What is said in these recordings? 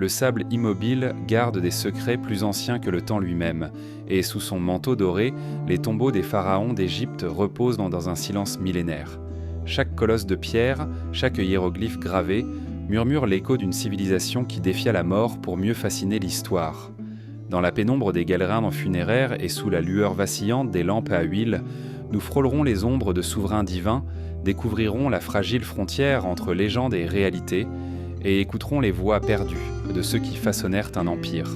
le sable immobile garde des secrets plus anciens que le temps lui-même, et sous son manteau doré, les tombeaux des pharaons d'Égypte reposent dans un silence millénaire. Chaque colosse de pierre, chaque hiéroglyphe gravé, murmure l'écho d'une civilisation qui défia la mort pour mieux fasciner l'histoire. Dans la pénombre des galeries funéraires et sous la lueur vacillante des lampes à huile, nous frôlerons les ombres de souverains divins, découvrirons la fragile frontière entre légende et réalité, et écouterons les voix perdues de ceux qui façonnèrent un empire.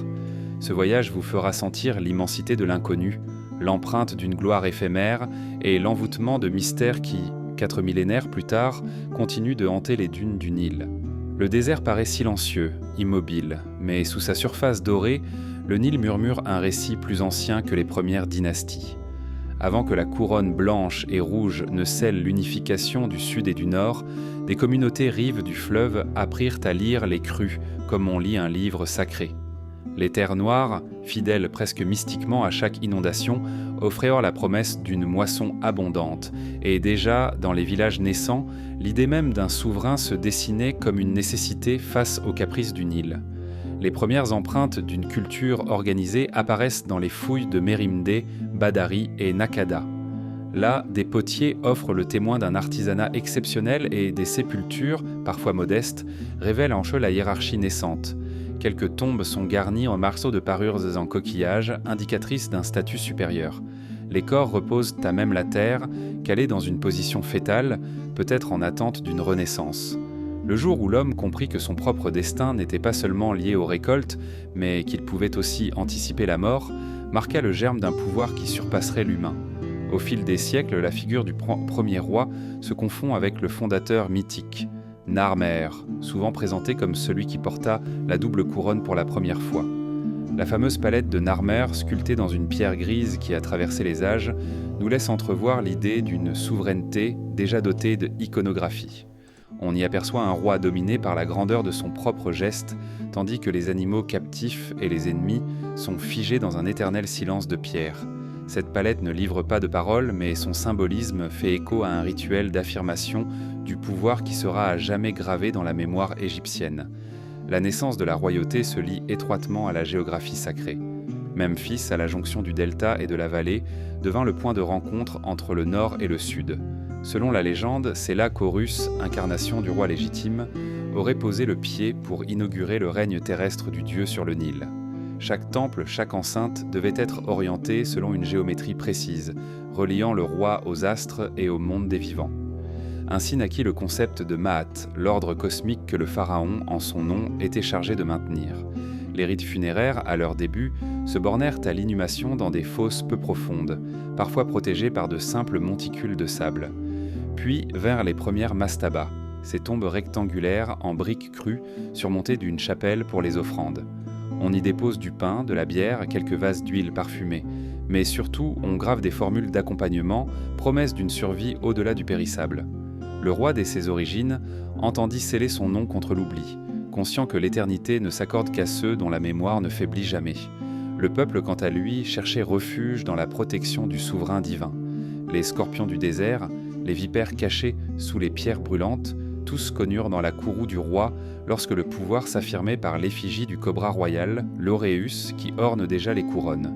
Ce voyage vous fera sentir l'immensité de l'inconnu, l'empreinte d'une gloire éphémère et l'envoûtement de mystères qui, 4 millénaires plus tard, continuent de hanter les dunes du Nil. Le désert paraît silencieux, immobile, mais sous sa surface dorée, le Nil murmure un récit plus ancien que les premières dynasties. Avant que la couronne blanche et rouge ne scelle l'unification du sud et du nord, des communautés rives du fleuve apprirent à lire les crues comme on lit un livre sacré. Les terres noires, fidèles presque mystiquement à chaque inondation, offrirent la promesse d'une moisson abondante, et déjà, dans les villages naissants, l'idée même d'un souverain se dessinait comme une nécessité face aux caprices du Nil. Les premières empreintes d'une culture organisée apparaissent dans les fouilles de Mérimdé, Badari et Nakada. Là, des potiers offrent le témoin d'un artisanat exceptionnel et des sépultures, parfois modestes, révèlent en eux la hiérarchie naissante. Quelques tombes sont garnies en marceaux de parures en coquillages, indicatrices d'un statut supérieur. Les corps reposent à même la terre, calés dans une position fétale, peut-être en attente d'une renaissance. Le jour où l'homme comprit que son propre destin n'était pas seulement lié aux récoltes, mais qu'il pouvait aussi anticiper la mort, marqua le germe d'un pouvoir qui surpasserait l'humain. Au fil des siècles, la figure du premier roi se confond avec le fondateur mythique, Narmer, souvent présenté comme celui qui porta la double couronne pour la première fois. La fameuse palette de Narmer, sculptée dans une pierre grise qui a traversé les âges, nous laisse entrevoir l'idée d'une souveraineté déjà dotée d'iconographie. On y aperçoit un roi dominé par la grandeur de son propre geste, tandis que les animaux captifs et les ennemis sont figés dans un éternel silence de pierre. Cette palette ne livre pas de paroles, mais son symbolisme fait écho à un rituel d'affirmation du pouvoir qui sera à jamais gravé dans la mémoire égyptienne. La naissance de la royauté se lie étroitement à la géographie sacrée. Memphis, à la jonction du delta et de la vallée, devint le point de rencontre entre le nord et le sud. Selon la légende, c'est là qu'Horus, incarnation du roi légitime, aurait posé le pied pour inaugurer le règne terrestre du dieu sur le Nil. Chaque temple, chaque enceinte devait être orienté selon une géométrie précise, reliant le roi aux astres et au monde des vivants. Ainsi naquit le concept de Maat, l'ordre cosmique que le pharaon, en son nom, était chargé de maintenir. Les rites funéraires, à leur début, se bornèrent à l'inhumation dans des fosses peu profondes, parfois protégées par de simples monticules de sable. Puis vinrent les premières mastabas, ces tombes rectangulaires en briques crues surmontées d'une chapelle pour les offrandes. On y dépose du pain, de la bière, quelques vases d'huile parfumée, mais surtout on grave des formules d'accompagnement, promesse d'une survie au-delà du périssable. Le roi dès ses origines entendit sceller son nom contre l'oubli, conscient que l'éternité ne s'accorde qu'à ceux dont la mémoire ne faiblit jamais. Le peuple, quant à lui, cherchait refuge dans la protection du souverain divin. Les scorpions du désert, les vipères cachées sous les pierres brûlantes, tous connurent dans la courroux du roi lorsque le pouvoir s'affirmait par l'effigie du cobra royal, l'auréus, qui orne déjà les couronnes.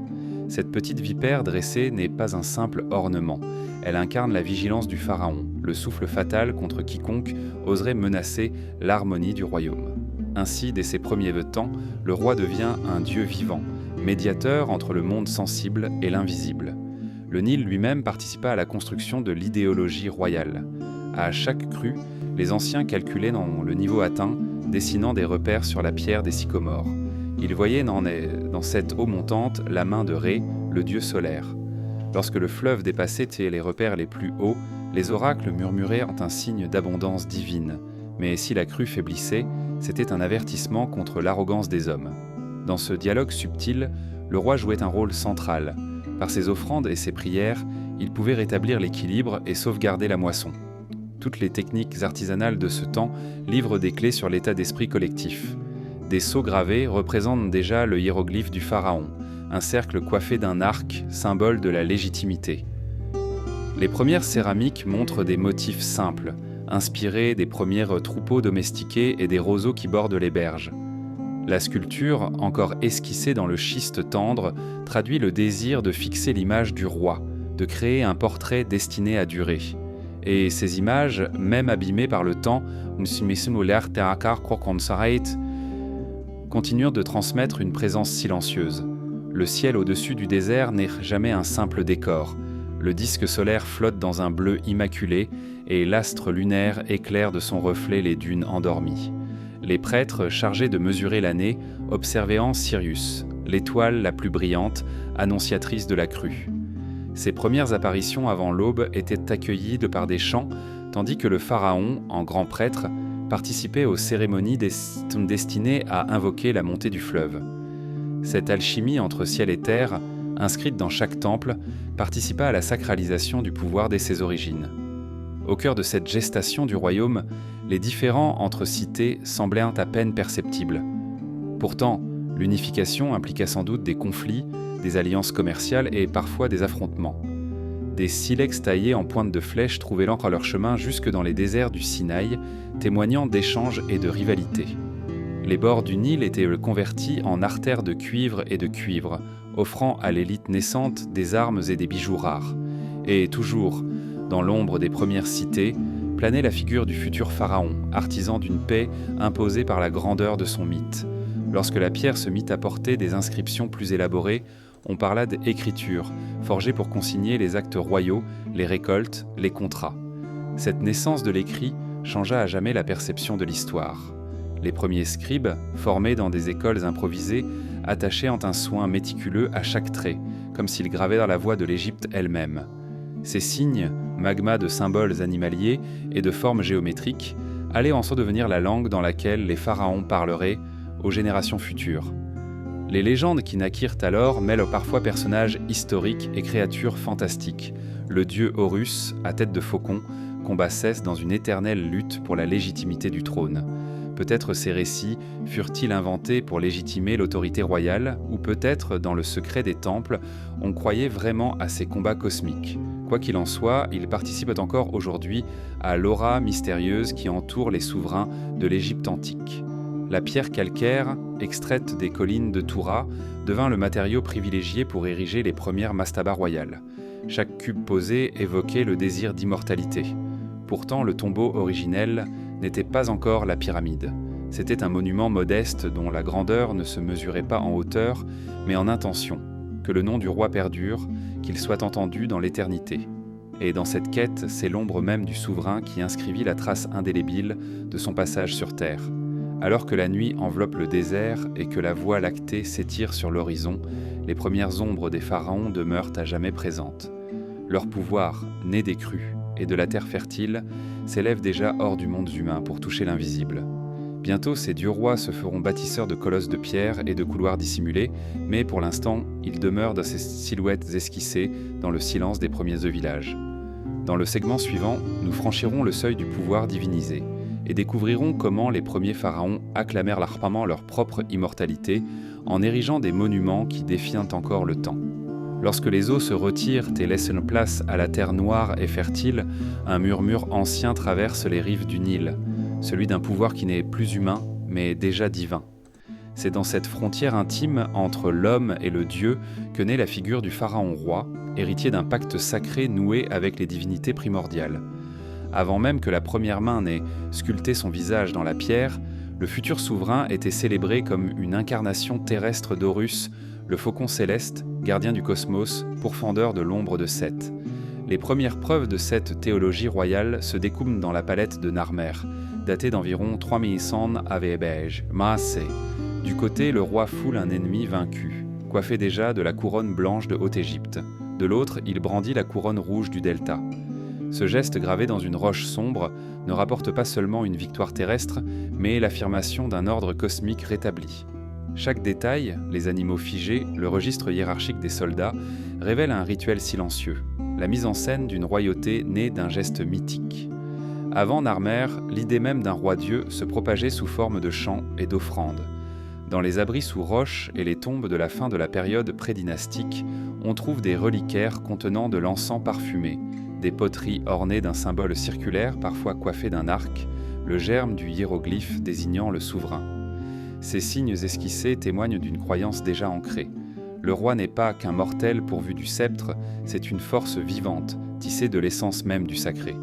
Cette petite vipère dressée n'est pas un simple ornement. Elle incarne la vigilance du pharaon, le souffle fatal contre quiconque oserait menacer l'harmonie du royaume. Ainsi, dès ses premiers temps, le roi devient un dieu vivant, médiateur entre le monde sensible et l'invisible. Le Nil lui-même participa à la construction de l'idéologie royale. À chaque crue, les anciens calculaient dans le niveau atteint, dessinant des repères sur la pierre des sycomores. Ils voyaient dans cette eau montante la main de Ré, le dieu solaire. Lorsque le fleuve dépassait les repères les plus hauts, les oracles murmuraient un signe d'abondance divine. Mais si la crue faiblissait, c'était un avertissement contre l'arrogance des hommes. Dans ce dialogue subtil, le roi jouait un rôle central. Par ses offrandes et ses prières, il pouvait rétablir l'équilibre et sauvegarder la moisson. Toutes les techniques artisanales de ce temps livrent des clés sur l'état d'esprit collectif. Des sceaux gravés représentent déjà le hiéroglyphe du pharaon, un cercle coiffé d'un arc, symbole de la légitimité. Les premières céramiques montrent des motifs simples, inspirés des premiers troupeaux domestiqués et des roseaux qui bordent les berges. La sculpture, encore esquissée dans le schiste tendre, traduit le désir de fixer l'image du roi, de créer un portrait destiné à durer. Et ces images, même abîmées par le temps, continuent de transmettre une présence silencieuse. Le ciel au-dessus du désert n'est jamais un simple décor. Le disque solaire flotte dans un bleu immaculé et l'astre lunaire éclaire de son reflet les dunes endormies. Les prêtres, chargés de mesurer l'année, observaient Sirius, l'étoile la plus brillante, annonciatrice de la crue. Ses premières apparitions avant l'aube étaient accueillies par des chants, tandis que le pharaon, en grand prêtre, participait aux cérémonies destinées à invoquer la montée du fleuve. Cette alchimie entre ciel et terre, inscrite dans chaque temple, participa à la sacralisation du pouvoir dès ses origines. Au cœur de cette gestation du royaume, les différends entre cités semblaient à peine perceptibles. Pourtant, l'unification impliqua sans doute des conflits, des alliances commerciales et parfois des affrontements. Des silex taillés en pointe de flèche trouvaient l'encre leur chemin jusque dans les déserts du Sinaï, témoignant d'échanges et de rivalités. Les bords du Nil étaient convertis en artères de cuivre et de cuivre, offrant à l'élite naissante des armes et des bijoux rares. Et toujours, dans l'ombre des premières cités, planait la figure du futur pharaon, artisan d'une paix imposée par la grandeur de son mythe. Lorsque la pierre se mit à porter des inscriptions plus élaborées, on parla d'écriture, forgée pour consigner les actes royaux, les récoltes, les contrats. Cette naissance de l'écrit changea à jamais la perception de l'histoire. Les premiers scribes, formés dans des écoles improvisées, attachaient un soin méticuleux à chaque trait, comme s'ils gravaient dans la voie de l'Égypte elle-même. Ces signes, magma de symboles animaliers et de formes géométriques, allaient en devenir la langue dans laquelle les pharaons parleraient aux générations futures. Les légendes qui naquirent alors mêlent parfois personnages historiques et créatures fantastiques. Le dieu Horus, à tête de faucon, combat Cès dans une éternelle lutte pour la légitimité du trône. Peut-être ces récits furent-ils inventés pour légitimer l'autorité royale, ou peut-être, dans le secret des temples, on croyait vraiment à ces combats cosmiques. Quoi qu'il en soit, ils participent encore aujourd'hui à l'aura mystérieuse qui entoure les souverains de l'Égypte antique. La pierre calcaire, extraite des collines de Toura, devint le matériau privilégié pour ériger les premières mastabas royales. Chaque cube posé évoquait le désir d'immortalité. Pourtant, le tombeau originel n'était pas encore la pyramide. C'était un monument modeste dont la grandeur ne se mesurait pas en hauteur, mais en intention. Que le nom du roi perdure, qu'il soit entendu dans l'éternité. Et dans cette quête, c'est l'ombre même du souverain qui inscrivit la trace indélébile de son passage sur terre. Alors que la nuit enveloppe le désert et que la voie lactée s'étire sur l'horizon, les premières ombres des pharaons demeurent à jamais présentes. Leur pouvoir, né des crues et de la terre fertile, s'élève déjà hors du monde humain pour toucher l'invisible. Bientôt, ces dieux-rois se feront bâtisseurs de colosses de pierre et de couloirs dissimulés, mais pour l'instant, ils demeurent dans ces silhouettes esquissées dans le silence des premiers villages. Dans le segment suivant, nous franchirons le seuil du pouvoir divinisé et découvrirons comment les premiers pharaons acclamèrent largement leur propre immortalité en érigeant des monuments qui défient encore le temps. Lorsque les eaux se retirent et laissent une place à la terre noire et fertile, un murmure ancien traverse les rives du Nil, celui d'un pouvoir qui n'est plus humain, mais déjà divin. C'est dans cette frontière intime entre l'homme et le dieu que naît la figure du pharaon roi, héritier d'un pacte sacré noué avec les divinités primordiales. Avant même que la première main n'ait sculpté son visage dans la pierre, le futur souverain était célébré comme une incarnation terrestre d'Horus, le faucon céleste, gardien du cosmos, pourfendeur de l'ombre de Seth. Les premières preuves de cette théologie royale se découvrent dans la palette de Narmer, datée d'environ 3100 AV. Maasé. Du côté, le roi foule un ennemi vaincu, coiffé déjà de la couronne blanche de Haute-Égypte. De l'autre, il brandit la couronne rouge du Delta. Ce geste gravé dans une roche sombre ne rapporte pas seulement une victoire terrestre, mais l'affirmation d'un ordre cosmique rétabli. Chaque détail, les animaux figés, le registre hiérarchique des soldats, révèle un rituel silencieux, la mise en scène d'une royauté née d'un geste mythique. Avant Narmer, l'idée même d'un roi-dieu se propageait sous forme de chants et d'offrandes. Dans les abris sous roches et les tombes de la fin de la période prédynastique, on trouve des reliquaires contenant de l'encens parfumé, des poteries ornées d'un symbole circulaire parfois coiffé d'un arc, le germe du hiéroglyphe désignant le souverain. Ces signes esquissés témoignent d'une croyance déjà ancrée. Le roi n'est pas qu'un mortel pourvu du sceptre, c'est une force vivante, tissée de l'essence même du sacré.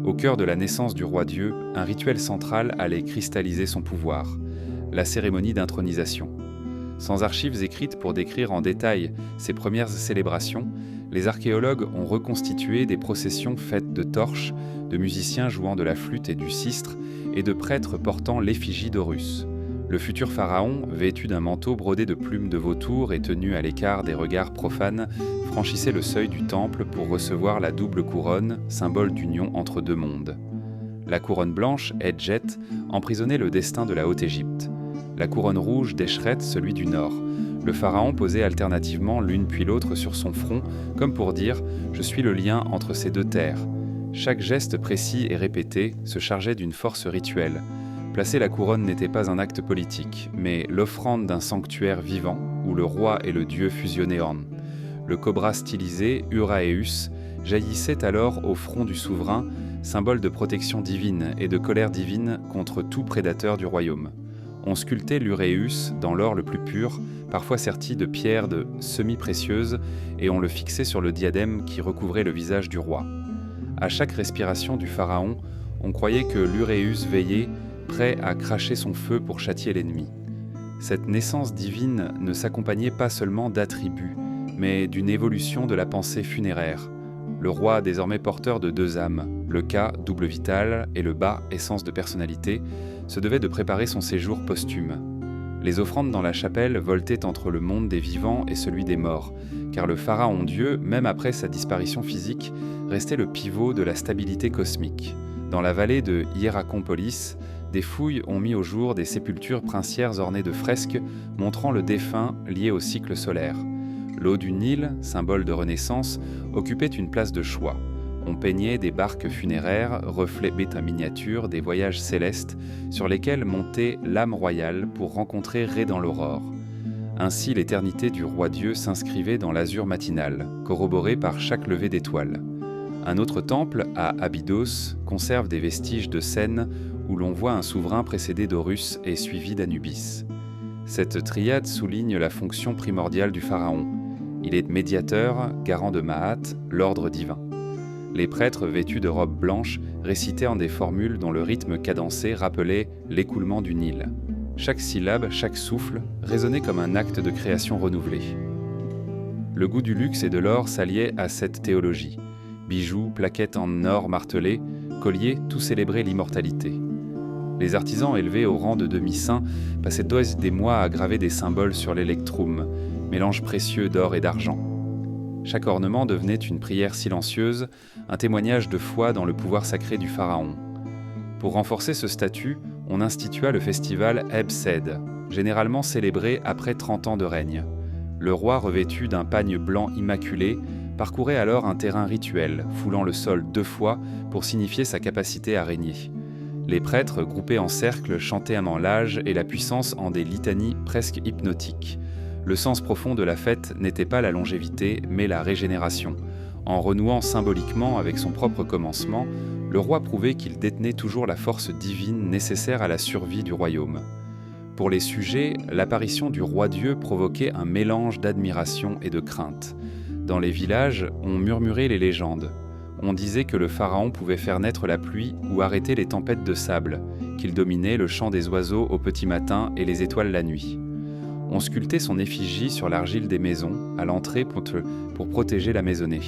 Au cœur de la naissance du roi Dieu, un rituel central allait cristalliser son pouvoir, la cérémonie d'intronisation. Sans archives écrites pour décrire en détail ces premières célébrations, les archéologues ont reconstitué des processions faites de torches, de musiciens jouant de la flûte et du sistre, et de prêtres portant l'effigie d'Horus. Le futur pharaon, vêtu d'un manteau brodé de plumes de vautour et tenu à l'écart des regards profanes, franchissait le seuil du temple pour recevoir la double couronne, symbole d'union entre deux mondes. La couronne blanche, Edjet, emprisonnait le destin de la Haute-Égypte. La couronne rouge, Deshret, celui du nord. Le pharaon posait alternativement l'une puis l'autre sur son front, comme pour dire « Je suis le lien entre ces deux terres ». Chaque geste précis et répété se chargeait d'une force rituelle. Placer la couronne n'était pas un acte politique, mais l'offrande d'un sanctuaire vivant, où le roi et le dieu fusionnaient en. Le cobra stylisé, Uraeus, jaillissait alors au front du souverain, symbole de protection divine et de colère divine contre tout prédateur du royaume. On sculptait l'Uræus dans l'or le plus pur, parfois serti de pierres de semi-précieuses, et on le fixait sur le diadème qui recouvrait le visage du roi. À chaque respiration du pharaon, on croyait que l'Uræus veillait, prêt à cracher son feu pour châtier l'ennemi. Cette naissance divine ne s'accompagnait pas seulement d'attributs, mais d'une évolution de la pensée funéraire. Le roi, désormais porteur de deux âmes, le Ka, double vital, et le Ba, essence de personnalité, se devait de préparer son séjour posthume. Les offrandes dans la chapelle voltaient entre le monde des vivants et celui des morts, car le pharaon Dieu, même après sa disparition physique, restait le pivot de la stabilité cosmique. Dans la vallée de Hierakonpolis, des fouilles ont mis au jour des sépultures princières ornées de fresques montrant le défunt lié au cycle solaire. L'eau du Nil, symbole de renaissance, occupait une place de choix. On peignait des barques funéraires, reflets bêta miniatures des voyages célestes sur lesquels montait l'âme royale pour rencontrer Ré dans l'aurore. Ainsi, l'éternité du roi Dieu s'inscrivait dans l'azur matinal, corroboré par chaque lever d'étoiles. Un autre temple, à Abydos, conserve des vestiges de scènes où l'on voit un souverain précédé d'Horus et suivi d'Anubis. Cette triade souligne la fonction primordiale du pharaon. Il est médiateur, garant de Maat, l'ordre divin. Les prêtres vêtus de robes blanches récitaient en des formules dont le rythme cadencé rappelait l'écoulement du Nil. Chaque syllabe, chaque souffle résonnait comme un acte de création renouvelée. Le goût du luxe et de l'or s'alliait à cette théologie. Bijoux, plaquettes en or martelé, colliers, tout célébraient l'immortalité. Les artisans élevés au rang de demi-saints passaient des mois à graver des symboles sur l'électrum, mélange précieux d'or et d'argent. Chaque ornement devenait une prière silencieuse, un témoignage de foi dans le pouvoir sacré du pharaon. Pour renforcer ce statut, on institua le festival Ebsed, généralement célébré après 30 ans de règne. Le roi, revêtu d'un pagne blanc immaculé, parcourait alors un terrain rituel, foulant le sol 2 fois pour signifier sa capacité à régner. Les prêtres, groupés en cercle, chantaient en l'âge et la puissance en des litanies presque hypnotiques. Le sens profond de la fête n'était pas la longévité, mais la régénération. En renouant symboliquement avec son propre commencement, le roi prouvait qu'il détenait toujours la force divine nécessaire à la survie du royaume. Pour les sujets, l'apparition du roi Dieu provoquait un mélange d'admiration et de crainte. Dans les villages, on murmurait les légendes. On disait que le pharaon pouvait faire naître la pluie ou arrêter les tempêtes de sable, qu'il dominait le chant des oiseaux au petit matin et les étoiles la nuit. On sculptait son effigie sur l'argile des maisons, à l'entrée pour protéger la maisonnée.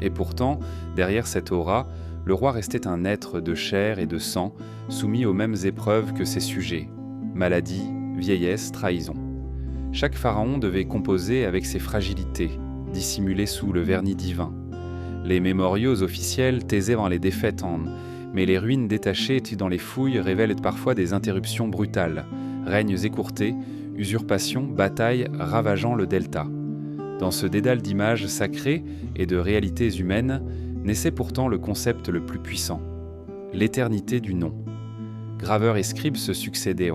Et pourtant, derrière cette aura, le roi restait un être de chair et de sang, soumis aux mêmes épreuves que ses sujets, maladie, vieillesse, trahison. Chaque pharaon devait composer avec ses fragilités, dissimulées sous le vernis divin. Les mémoriaux officiels taisaient dans les défaites, mais les ruines détachées dans les fouilles révèlent parfois des interruptions brutales, règnes écourtés, usurpations, batailles ravageant le delta. Dans ce dédale d'images sacrées et de réalités humaines, naissait pourtant le concept le plus puissant, l'éternité du nom. Graveurs et scribes se succédaient,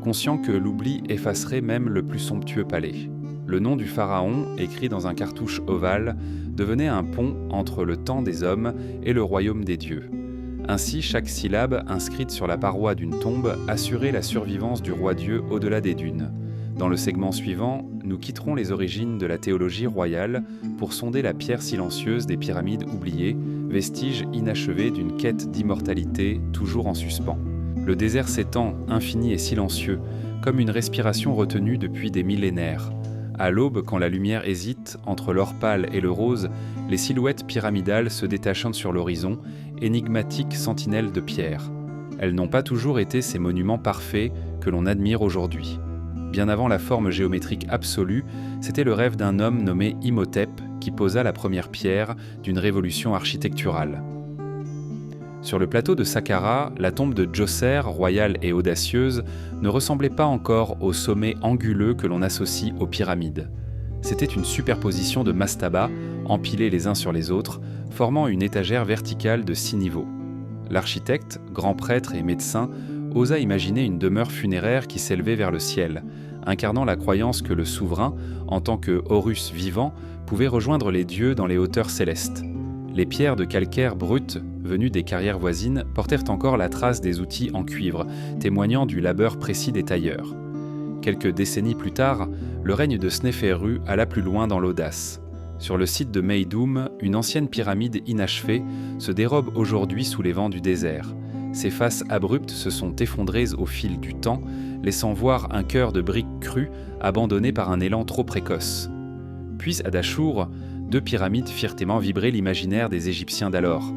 conscients que l'oubli effacerait même le plus somptueux palais. Le nom du pharaon, écrit dans un cartouche ovale, devenait un pont entre le temps des hommes et le royaume des dieux. Ainsi, chaque syllabe inscrite sur la paroi d'une tombe assurait la survivance du roi-dieu au-delà des dunes. Dans le segment suivant, nous quitterons les origines de la théologie royale pour sonder la pierre silencieuse des pyramides oubliées, vestige inachevé d'une quête d'immortalité toujours en suspens. Le désert s'étend, infini et silencieux, comme une respiration retenue depuis des millénaires. À l'aube, quand la lumière hésite entre l'or pâle et le rose, les silhouettes pyramidales se détachant sur l'horizon, énigmatiques sentinelles de pierre. Elles n'ont pas toujours été ces monuments parfaits que l'on admire aujourd'hui. Bien avant la forme géométrique absolue, c'était le rêve d'un homme nommé Imhotep qui posa la première pierre d'une révolution architecturale. Sur le plateau de Saqqara, la tombe de Djoser, royale et audacieuse, ne ressemblait pas encore au sommet anguleux que l'on associe aux pyramides. C'était une superposition de mastabas, empilés les uns sur les autres, formant une étagère verticale de 6 niveaux. L'architecte, grand prêtre et médecin, osa imaginer une demeure funéraire qui s'élevait vers le ciel, incarnant la croyance que le souverain, en tant que Horus vivant, pouvait rejoindre les dieux dans les hauteurs célestes. Les pierres de calcaire brutes, venues des carrières voisines, portèrent encore la trace des outils en cuivre, témoignant du labeur précis des tailleurs. Quelques décennies plus tard, le règne de Sneferu alla plus loin dans l'audace. Sur le site de Meydoum, une ancienne pyramide inachevée se dérobe aujourd'hui sous les vents du désert. Ses faces abruptes se sont effondrées au fil du temps, laissant voir un cœur de briques crues abandonné par un élan trop précoce. Puis à Dachour, 2 pyramides firent aimant vibrer l'imaginaire des Égyptiens d'alors.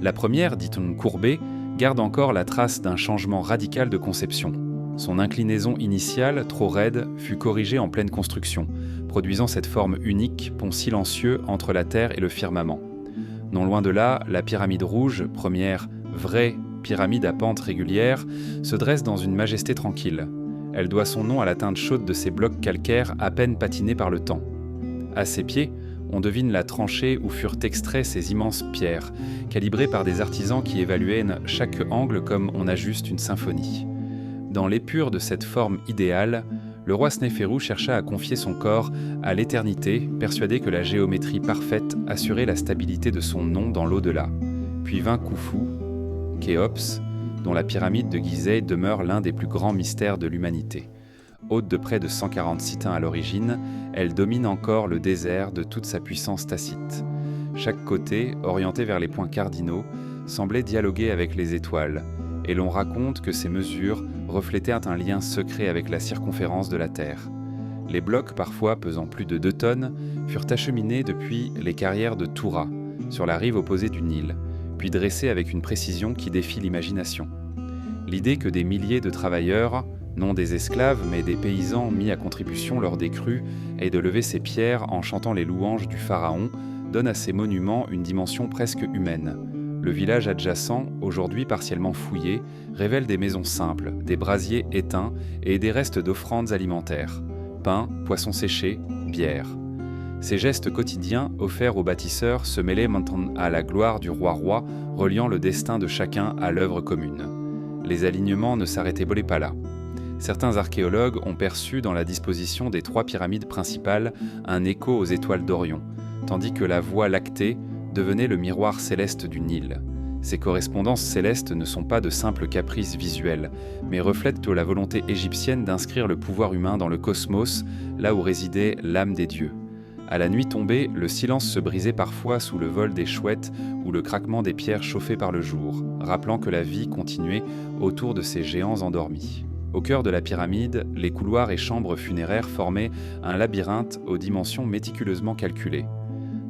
La première, dit-on courbée, garde encore la trace d'un changement radical de conception. Son inclinaison initiale, trop raide, fut corrigée en pleine construction, produisant cette forme unique, pont silencieux entre la terre et le firmament. Non loin de là, la pyramide rouge, première vraie pyramide à pente régulière, se dresse dans une majesté tranquille. Elle doit son nom à la teinte chaude de ses blocs calcaires à peine patinés par le temps. À ses pieds, on devine la tranchée où furent extraites ces immenses pierres, calibrées par des artisans qui évaluaient chaque angle comme on ajuste une symphonie. Dans l'épure de cette forme idéale, le roi Sneferu chercha à confier son corps à l'éternité, persuadé que la géométrie parfaite assurait la stabilité de son nom dans l'au-delà. Puis vint Khufu, Khéops, dont la pyramide de Gizeh demeure l'un des plus grands mystères de l'humanité. Haute de près de 146 tins à l'origine, elle domine encore le désert de toute sa puissance tacite. Chaque côté, orienté vers les points cardinaux, semblait dialoguer avec les étoiles, et l'on raconte que ces mesures reflétèrent un lien secret avec la circonférence de la Terre. Les blocs, parfois pesant plus de 2 tonnes, furent acheminés depuis les carrières de Toura, sur la rive opposée du Nil, puis dressés avec une précision qui défie l'imagination. L'idée que des milliers de travailleurs, non des esclaves, mais des paysans mis à contribution lors des crues, et de lever ces pierres en chantant les louanges du pharaon, donne à ces monuments une dimension presque humaine. Le village adjacent, aujourd'hui partiellement fouillé, révèle des maisons simples, des brasiers éteints et des restes d'offrandes alimentaires. Pain, poissons séchés, bière. Ces gestes quotidiens offerts aux bâtisseurs se mêlaient maintenant à la gloire du roi-roi, reliant le destin de chacun à l'œuvre commune. Les alignements ne s'arrêtaient pas là. Certains archéologues ont perçu dans la disposition des 3 pyramides principales un écho aux étoiles d'Orion, tandis que la Voie lactée devenait le miroir céleste du Nil. Ces correspondances célestes ne sont pas de simples caprices visuels, mais reflètent la volonté égyptienne d'inscrire le pouvoir humain dans le cosmos, là où résidait l'âme des dieux. À la nuit tombée, le silence se brisait parfois sous le vol des chouettes ou le craquement des pierres chauffées par le jour, rappelant que la vie continuait autour de ces géants endormis. Au cœur de la pyramide, les couloirs et chambres funéraires formaient un labyrinthe aux dimensions méticuleusement calculées.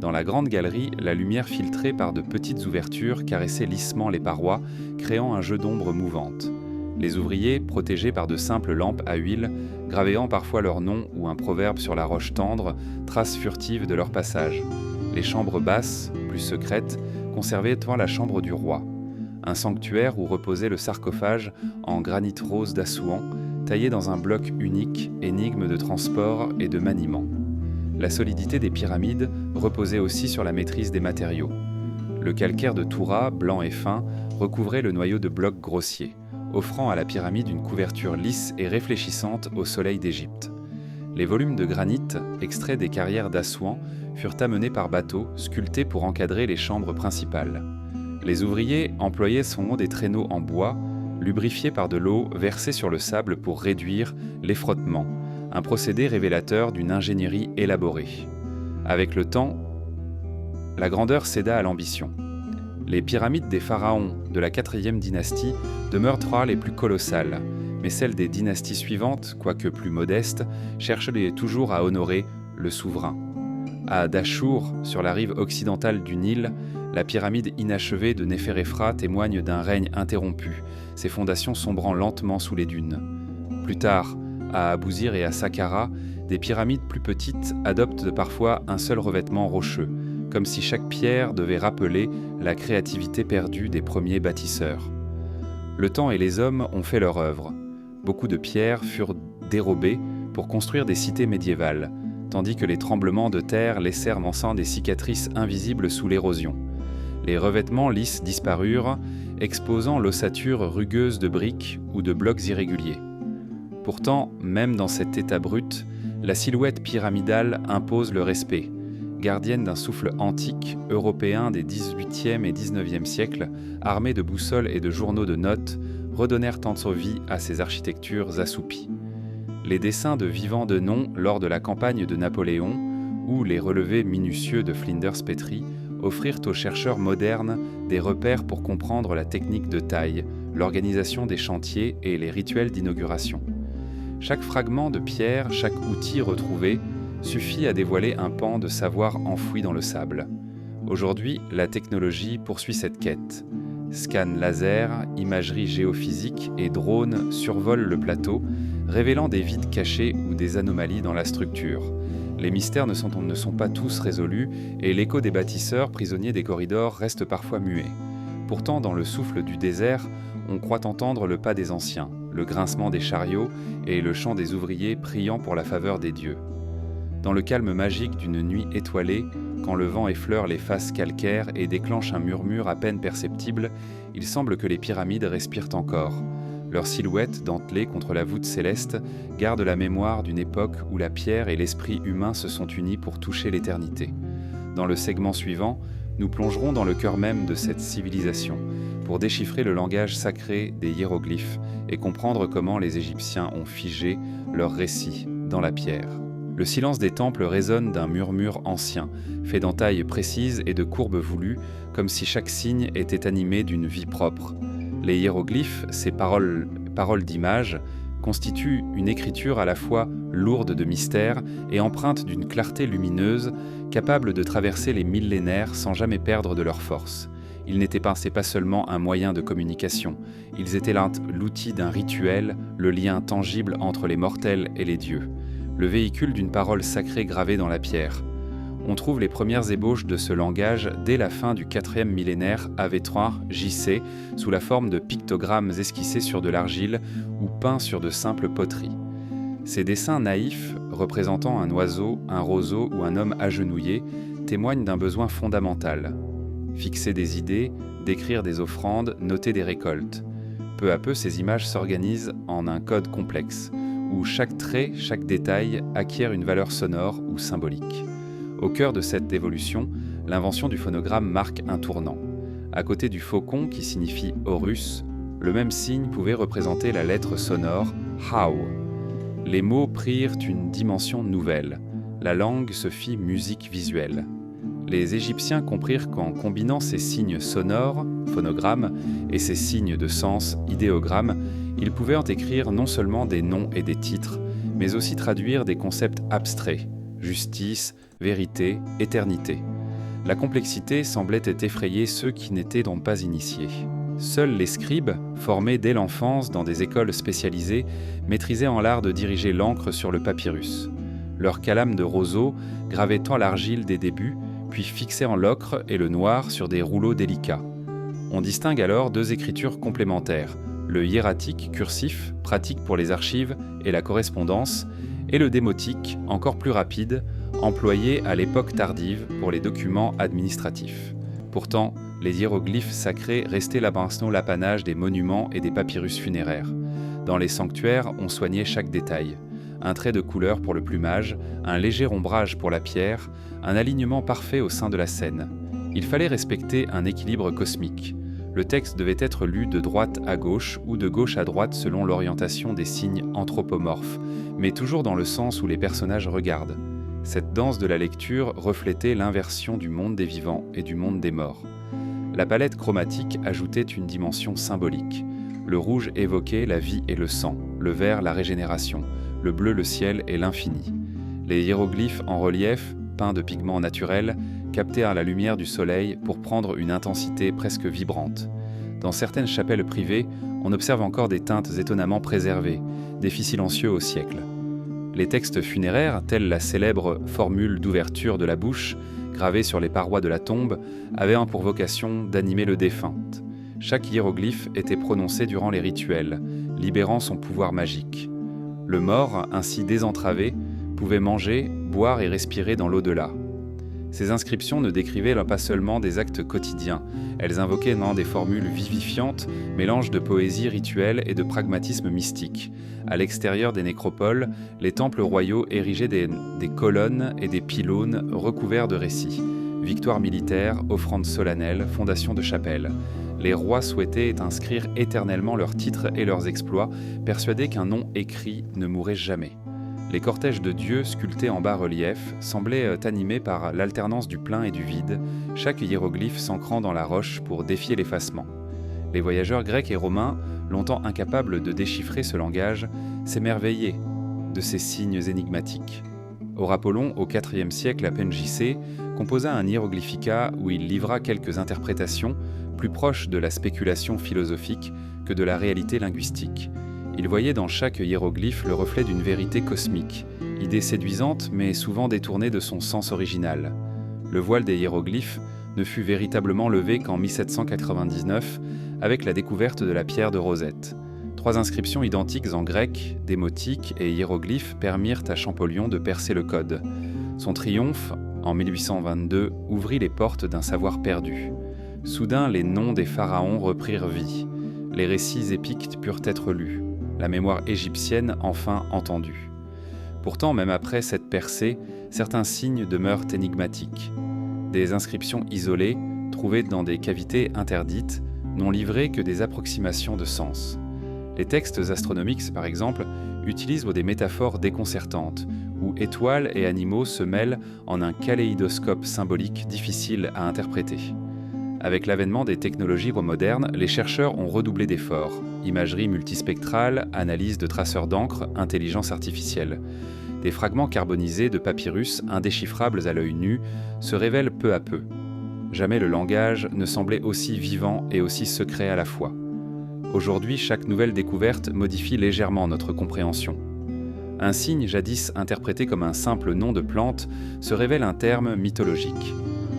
Dans la grande galerie, la lumière filtrée par de petites ouvertures caressait lissement les parois, créant un jeu d'ombres mouvantes. Les ouvriers, protégés par de simples lampes à huile, gravéant parfois leur nom ou un proverbe sur la roche tendre, traces furtives de leur passage. Les chambres basses, plus secrètes, conservaient devant la chambre du roi. Un sanctuaire où reposait le sarcophage en granit rose d'Assouan, taillé dans un bloc unique, énigme de transport et de maniement. La solidité des pyramides reposait aussi sur la maîtrise des matériaux. Le calcaire de Toura, blanc et fin, recouvrait le noyau de blocs grossiers, offrant à la pyramide une couverture lisse et réfléchissante au soleil d'Égypte. Les volumes de granit, extraits des carrières d'Assouan, furent amenés par bateau, sculptés pour encadrer les chambres principales. Les ouvriers employaient souvent des traîneaux en bois, lubrifiés par de l'eau versée sur le sable pour réduire l'effrottement, un procédé révélateur d'une ingénierie élaborée. Avec le temps, la grandeur céda à l'ambition. Les pyramides des pharaons de la 4e dynastie demeurent trois les plus colossales, mais celles des dynasties suivantes, quoique plus modestes, cherchent toujours à honorer le souverain. À Dachour, sur la rive occidentale du Nil, la pyramide inachevée de Néferefra témoigne d'un règne interrompu, ses fondations sombrant lentement sous les dunes. Plus tard, à Abousir et à Saqqara, des pyramides plus petites adoptent parfois un seul revêtement rocheux, comme si chaque pierre devait rappeler la créativité perdue des premiers bâtisseurs. Le temps et les hommes ont fait leur œuvre. Beaucoup de pierres furent dérobées pour construire des cités médiévales, tandis que les tremblements de terre laissèrent en sang des cicatrices invisibles sous l'érosion. Les revêtements lisses disparurent, exposant l'ossature rugueuse de briques ou de blocs irréguliers. Pourtant, même dans cet état brut, la silhouette pyramidale impose le respect. Gardienne d'un souffle antique, européen des XVIIIe et XIXe siècles, armée de boussoles et de journaux de notes, redonnèrent tantôt vie à ces architectures assoupies. Les dessins de vivants de nom lors de la campagne de Napoléon ou les relevés minutieux de Flinders Petrie offrirent aux chercheurs modernes des repères pour comprendre la technique de taille, l'organisation des chantiers et les rituels d'inauguration. Chaque fragment de pierre, chaque outil retrouvé, suffit à dévoiler un pan de savoir enfoui dans le sable. Aujourd'hui, la technologie poursuit cette quête. Scans laser, imagerie géophysique et drones survolent le plateau, révélant des vides cachés ou des anomalies dans la structure. Les mystères ne sont pas tous résolus et l'écho des bâtisseurs, prisonniers des corridors, reste parfois muet. Pourtant, dans le souffle du désert, on croit entendre le pas des anciens, le grincement des chariots et le chant des ouvriers priant pour la faveur des dieux. Dans le calme magique d'une nuit étoilée, quand le vent effleure les faces calcaires et déclenche un murmure à peine perceptible, il semble que les pyramides respirent encore. Leur silhouette, dentelée contre la voûte céleste, garde la mémoire d'une époque où la pierre et l'esprit humain se sont unis pour toucher l'éternité. Dans le segment suivant, nous plongerons dans le cœur même de cette civilisation, pour déchiffrer le langage sacré des hiéroglyphes et comprendre comment les Égyptiens ont figé leur récit dans la pierre. Le silence des temples résonne d'un murmure ancien, fait d'entailles précises et de courbes voulues, comme si chaque signe était animé d'une vie propre. Les hiéroglyphes, ces paroles d'images, constituent une écriture à la fois lourde de mystère et empreinte d'une clarté lumineuse, capable de traverser les millénaires sans jamais perdre de leur force. Ils n'étaient pas seulement un moyen de communication, ils étaient l'outil d'un rituel, le lien tangible entre les mortels et les dieux, le véhicule d'une parole sacrée gravée dans la pierre. On trouve les premières ébauches de ce langage dès la fin du 4e millénaire AV3 JC, sous la forme de pictogrammes esquissés sur de l'argile ou peints sur de simples poteries. Ces dessins naïfs, représentant un oiseau, un roseau ou un homme agenouillé, témoignent d'un besoin fondamental. Fixer des idées, décrire des offrandes, noter des récoltes. Peu à peu, ces images s'organisent en un code complexe, où chaque trait, chaque détail acquiert une valeur sonore ou symbolique. Au cœur de cette évolution, l'invention du phonogramme marque un tournant. À côté du faucon qui signifie Horus, le même signe pouvait représenter la lettre sonore Hau. Les mots prirent une dimension nouvelle. La langue se fit musique visuelle. Les Égyptiens comprirent qu'en combinant ces signes sonores, phonogrammes, et ces signes de sens, idéogrammes, ils pouvaient en écrire non seulement des noms et des titres, mais aussi traduire des concepts abstraits, justice, vérité, éternité. La complexité semblait effrayer ceux qui n'étaient donc pas initiés. Seuls les scribes, formés dès l'enfance dans des écoles spécialisées, maîtrisaient en l'art de diriger l'encre sur le papyrus. Leur calame de roseau gravait tant l'argile des débuts, puis fixait en l'ocre et le noir sur des rouleaux délicats. On distingue alors deux écritures complémentaires, le hiératique cursif, pratique pour les archives et la correspondance, et le démotique, encore plus rapide, employé à l'époque tardive pour les documents administratifs. Pourtant, les hiéroglyphes sacrés restaient l'apanage des monuments et des papyrus funéraires. Dans les sanctuaires, on soignait chaque détail. Un trait de couleur pour le plumage, un léger ombrage pour la pierre, un alignement parfait au sein de la scène. Il fallait respecter un équilibre cosmique. Le texte devait être lu de droite à gauche ou de gauche à droite selon l'orientation des signes anthropomorphes, mais toujours dans le sens où les personnages regardent. Cette danse de la lecture reflétait l'inversion du monde des vivants et du monde des morts. La palette chromatique ajoutait une dimension symbolique. Le rouge évoquait la vie et le sang, le vert la régénération, le bleu le ciel et l'infini. Les hiéroglyphes en relief, peints de pigments naturels, captèrent la lumière du soleil pour prendre une intensité presque vibrante. Dans certaines chapelles privées, on observe encore des teintes étonnamment préservées, défis silencieux au siècle. Les textes funéraires, tels la célèbre formule d'ouverture de la bouche, gravée sur les parois de la tombe, avaient pour vocation d'animer le défunt. Chaque hiéroglyphe était prononcé durant les rituels, libérant son pouvoir magique. Le mort, ainsi désentravé, pouvait manger, boire et respirer dans l'au-delà. Ces inscriptions ne décrivaient pas seulement des actes quotidiens, elles invoquaient des formules vivifiantes, mélange de poésie rituelle et de pragmatisme mystique. À l'extérieur des nécropoles, les temples royaux érigeaient des colonnes et des pylônes recouverts de récits. Victoires militaires, offrandes solennelles, fondations de chapelles. Les rois souhaitaient inscrire éternellement leurs titres et leurs exploits, persuadés qu'un nom écrit ne mourrait jamais. Les cortèges de dieux sculptés en bas-relief semblaient animés par l'alternance du plein et du vide, chaque hiéroglyphe s'ancrant dans la roche pour défier l'effacement. Les voyageurs grecs et romains, longtemps incapables de déchiffrer ce langage, s'émerveillaient de ces signes énigmatiques. Aurapollon, au IVe siècle à peine JC, composa un hiéroglyphica où il livra quelques interprétations plus proches de la spéculation philosophique que de la réalité linguistique. Il voyait dans chaque hiéroglyphe le reflet d'une vérité cosmique, idée séduisante mais souvent détournée de son sens original. Le voile des hiéroglyphes ne fut véritablement levé qu'en 1799 avec la découverte de la pierre de Rosette. 3 inscriptions identiques en grec, démotique et hiéroglyphes permirent à Champollion de percer le code. Son triomphe, en 1822, ouvrit les portes d'un savoir perdu. Soudain, les noms des pharaons reprirent vie. Les récits épiques purent être lus. La mémoire égyptienne enfin entendue. Pourtant, même après cette percée, certains signes demeurent énigmatiques. Des inscriptions isolées, trouvées dans des cavités interdites, n'ont livré que des approximations de sens. Les textes astronomiques, par exemple, utilisent des métaphores déconcertantes, où étoiles et animaux se mêlent en un kaléidoscope symbolique difficile à interpréter. Avec l'avènement des technologies modernes, les chercheurs ont redoublé d'efforts. Imagerie multispectrale, analyse de traceurs d'encre, intelligence artificielle. Des fragments carbonisés de papyrus, indéchiffrables à l'œil nu, se révèlent peu à peu. Jamais le langage ne semblait aussi vivant et aussi secret à la fois. Aujourd'hui, chaque nouvelle découverte modifie légèrement notre compréhension. Un signe jadis interprété comme un simple nom de plante se révèle un terme mythologique.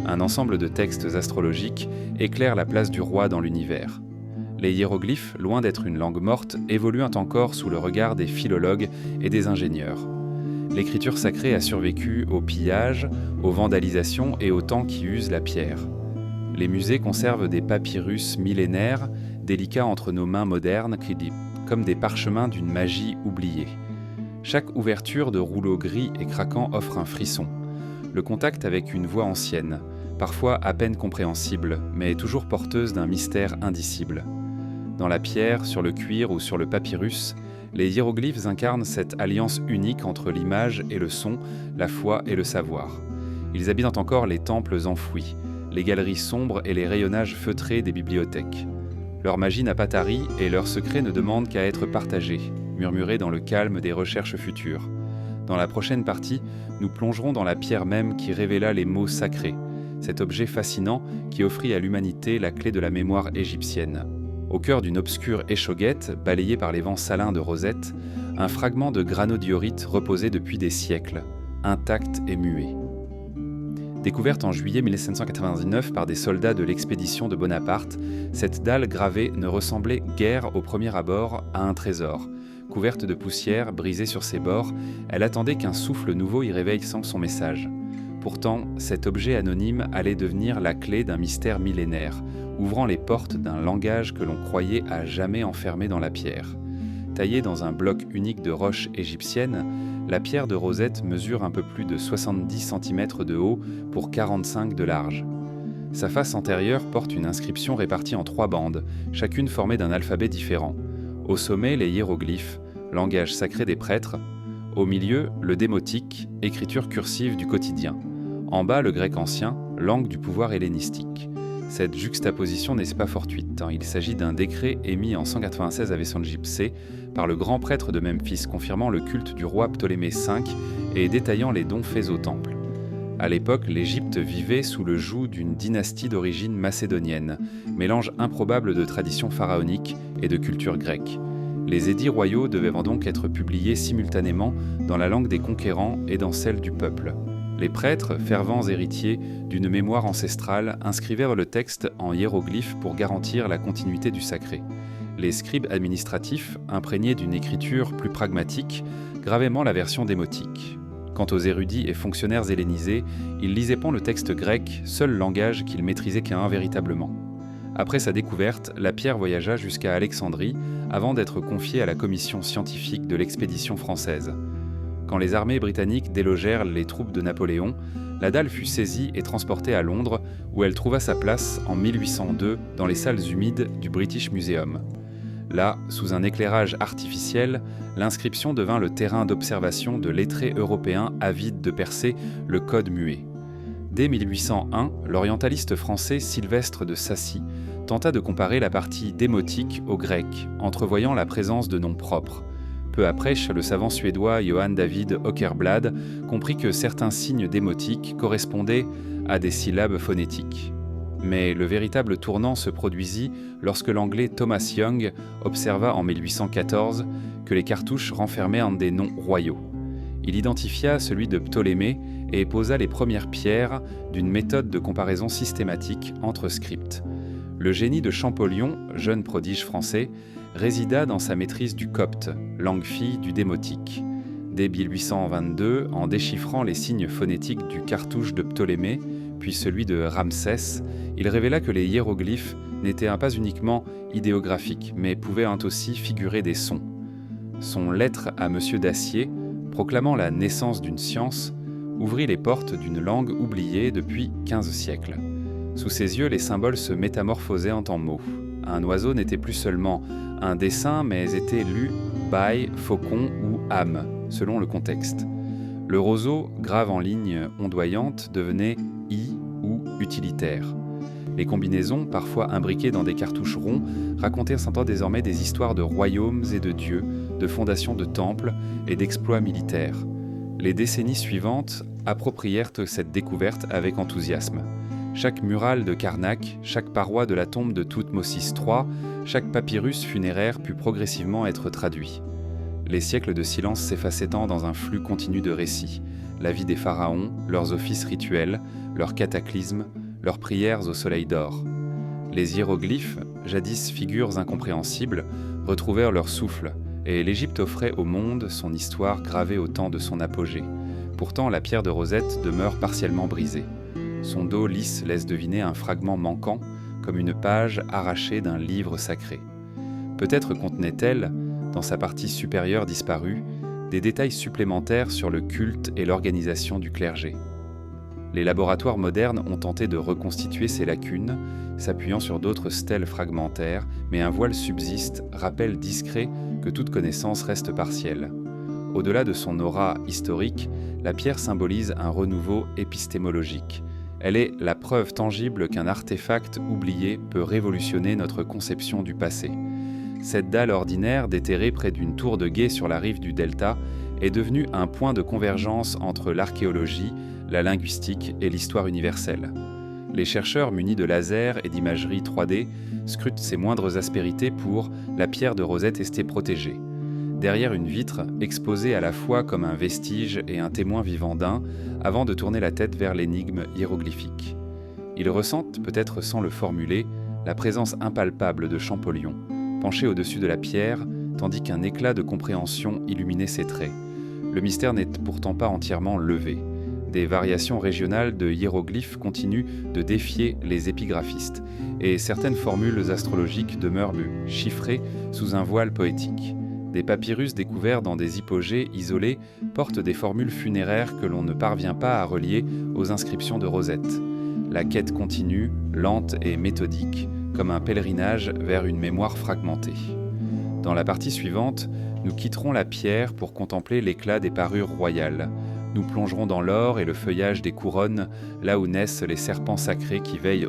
Un ensemble de textes astrologiques éclaire la place du roi dans l'univers. Les hiéroglyphes, loin d'être une langue morte, évoluent encore sous le regard des philologues et des ingénieurs. L'écriture sacrée a survécu au pillage, aux vandalisations et au temps qui use la pierre. Les musées conservent des papyrus millénaires, délicats entre nos mains modernes, comme des parchemins d'une magie oubliée. Chaque ouverture de rouleau gris et craquant offre un frisson. Le contact avec une voix ancienne, parfois à peine compréhensible, mais toujours porteuse d'un mystère indicible. Dans la pierre, sur le cuir ou sur le papyrus, les hiéroglyphes incarnent cette alliance unique entre l'image et le son, la foi et le savoir. Ils habitent encore les temples enfouis, les galeries sombres et les rayonnages feutrés des bibliothèques. Leur magie n'a pas tari et leurs secrets ne demandent qu'à être partagés, murmurés dans le calme des recherches futures. Dans la prochaine partie, nous plongerons dans la pierre même qui révéla les mots sacrés, cet objet fascinant qui offrit à l'humanité la clé de la mémoire égyptienne. Au cœur d'une obscure échauguette, balayée par les vents salins de Rosette, un fragment de granodiorite reposait depuis des siècles, intact et muet. Découverte en juillet 1799 par des soldats de l'expédition de Bonaparte, cette dalle gravée ne ressemblait guère au premier abord à un trésor. Couverte de poussière, brisée sur ses bords, elle attendait qu'un souffle nouveau y réveille son message. Pourtant, cet objet anonyme allait devenir la clé d'un mystère millénaire, ouvrant les portes d'un langage que l'on croyait à jamais enfermé dans la pierre. Taillée dans un bloc unique de roche égyptienne, la pierre de Rosette mesure un peu plus de 70 cm de haut pour 45 de large. Sa face antérieure porte une inscription répartie en 3 bandes, chacune formée d'un alphabet différent. Au sommet, les hiéroglyphes, langage sacré des prêtres. Au milieu, le démotique, écriture cursive du quotidien. En bas, le grec ancien, langue du pouvoir hellénistique. Cette juxtaposition n'est pas fortuite, il s'agit d'un décret émis en 196 à Vaisongypsé par le grand prêtre de Memphis, confirmant le culte du roi Ptolémée V et détaillant les dons faits au temple. À l'époque, l'Égypte vivait sous le joug d'une dynastie d'origine macédonienne, mélange improbable de traditions pharaoniques et de culture grecque. Les édits royaux devaient donc être publiés simultanément dans la langue des conquérants et dans celle du peuple. Les prêtres, fervents héritiers d'une mémoire ancestrale, inscrivèrent le texte en hiéroglyphes pour garantir la continuité du sacré. Les scribes administratifs, imprégnés d'une écriture plus pragmatique, gravément la version démotique. Quant aux érudits et fonctionnaires hellénisés, ils lisaient pas le texte grec, seul langage qu'ils maîtrisaient véritablement. Après sa découverte, la pierre voyagea jusqu'à Alexandrie avant d'être confiée à la commission scientifique de l'expédition française. Quand les armées britanniques délogèrent les troupes de Napoléon, la dalle fut saisie et transportée à Londres, où elle trouva sa place en 1802 dans les salles humides du British Museum. Là, sous un éclairage artificiel, l'inscription devint le terrain d'observation de lettrés européens avides de percer le code muet. Dès 1801, l'orientaliste français Sylvestre de Sacy tenta de comparer la partie démotique au grec, entrevoyant la présence de noms propres. Peu après, le savant suédois Johann David Åkerblad comprit que certains signes démotiques correspondaient à des syllabes phonétiques. Mais le véritable tournant se produisit lorsque l'anglais Thomas Young observa en 1814 que les cartouches renfermaient un des noms royaux. Il identifia celui de Ptolémée et posa les premières pierres d'une méthode de comparaison systématique entre scripts. Le génie de Champollion, jeune prodige français, résida dans sa maîtrise du copte, langue fille du démotique. Dès 1822, en déchiffrant les signes phonétiques du cartouche de Ptolémée, puis celui de Ramsès, il révéla que les hiéroglyphes n'étaient pas uniquement idéographiques, mais pouvaient aussi figurer des sons. Son lettre à Monsieur Dacier, proclamant la naissance d'une science, ouvrit les portes d'une langue oubliée depuis 15 siècles. Sous ses yeux, les symboles se métamorphosaient en mots. Un oiseau n'était plus seulement un dessin, mais était lu bail, faucon ou âme, selon le contexte. Le roseau, grave en ligne ondoyante, devenait i ou utilitaire. Les combinaisons, parfois imbriquées dans des cartouches ronds, racontaient désormais des histoires de royaumes et de dieux, de fondations de temples et d'exploits militaires. Les décennies suivantes approprièrent cette découverte avec enthousiasme. Chaque murale de Karnak, chaque paroi de la tombe de Thoutmôsis III, chaque papyrus funéraire put progressivement être traduit. Les siècles de silence s'effaçant dans un flux continu de récits, la vie des pharaons, leurs offices rituels, leurs cataclysmes, leurs prières au soleil d'or. Les hiéroglyphes, jadis figures incompréhensibles, retrouvèrent leur souffle, et l'Égypte offrait au monde son histoire gravée au temps de son apogée. Pourtant, la pierre de Rosette demeure partiellement brisée. Son dos lisse laisse deviner un fragment manquant, comme une page arrachée d'un livre sacré. Peut-être contenait-elle, dans sa partie supérieure disparue, des détails supplémentaires sur le culte et l'organisation du clergé. Les laboratoires modernes ont tenté de reconstituer ces lacunes, s'appuyant sur d'autres stèles fragmentaires, mais un voile subsiste, rappel discret que toute connaissance reste partielle. Au-delà de son aura historique, la pierre symbolise un renouveau épistémologique. Elle est la preuve tangible qu'un artefact oublié peut révolutionner notre conception du passé. Cette dalle ordinaire, déterrée près d'une tour de guet sur la rive du delta, est devenue un point de convergence entre l'archéologie, la linguistique et l'histoire universelle. Les chercheurs munis de lasers et d'imagerie 3D scrutent ses moindres aspérités pour la pierre de Rosette rester protégée. Derrière une vitre, exposée à la fois comme un vestige et un témoin vivant d'un, avant de tourner la tête vers l'énigme hiéroglyphique. Ils ressentent, peut-être sans le formuler, la présence impalpable de Champollion, penché au-dessus de la pierre, tandis qu'un éclat de compréhension illuminait ses traits. Le mystère n'est pourtant pas entièrement levé. Des variations régionales de hiéroglyphes continuent de défier les épigraphistes, et certaines formules astrologiques demeurent chiffrées sous un voile poétique. Des papyrus découverts dans des hypogées isolés portent des formules funéraires que l'on ne parvient pas à relier aux inscriptions de Rosette. la quête continue, lente et méthodique, comme un pèlerinage vers une mémoire fragmentée. Dans la partie suivante, nous quitterons la pierre pour contempler l'éclat des parures royales. Nous plongerons dans l'or et le feuillage des couronnes, là où naissent les serpents sacrés qui veillent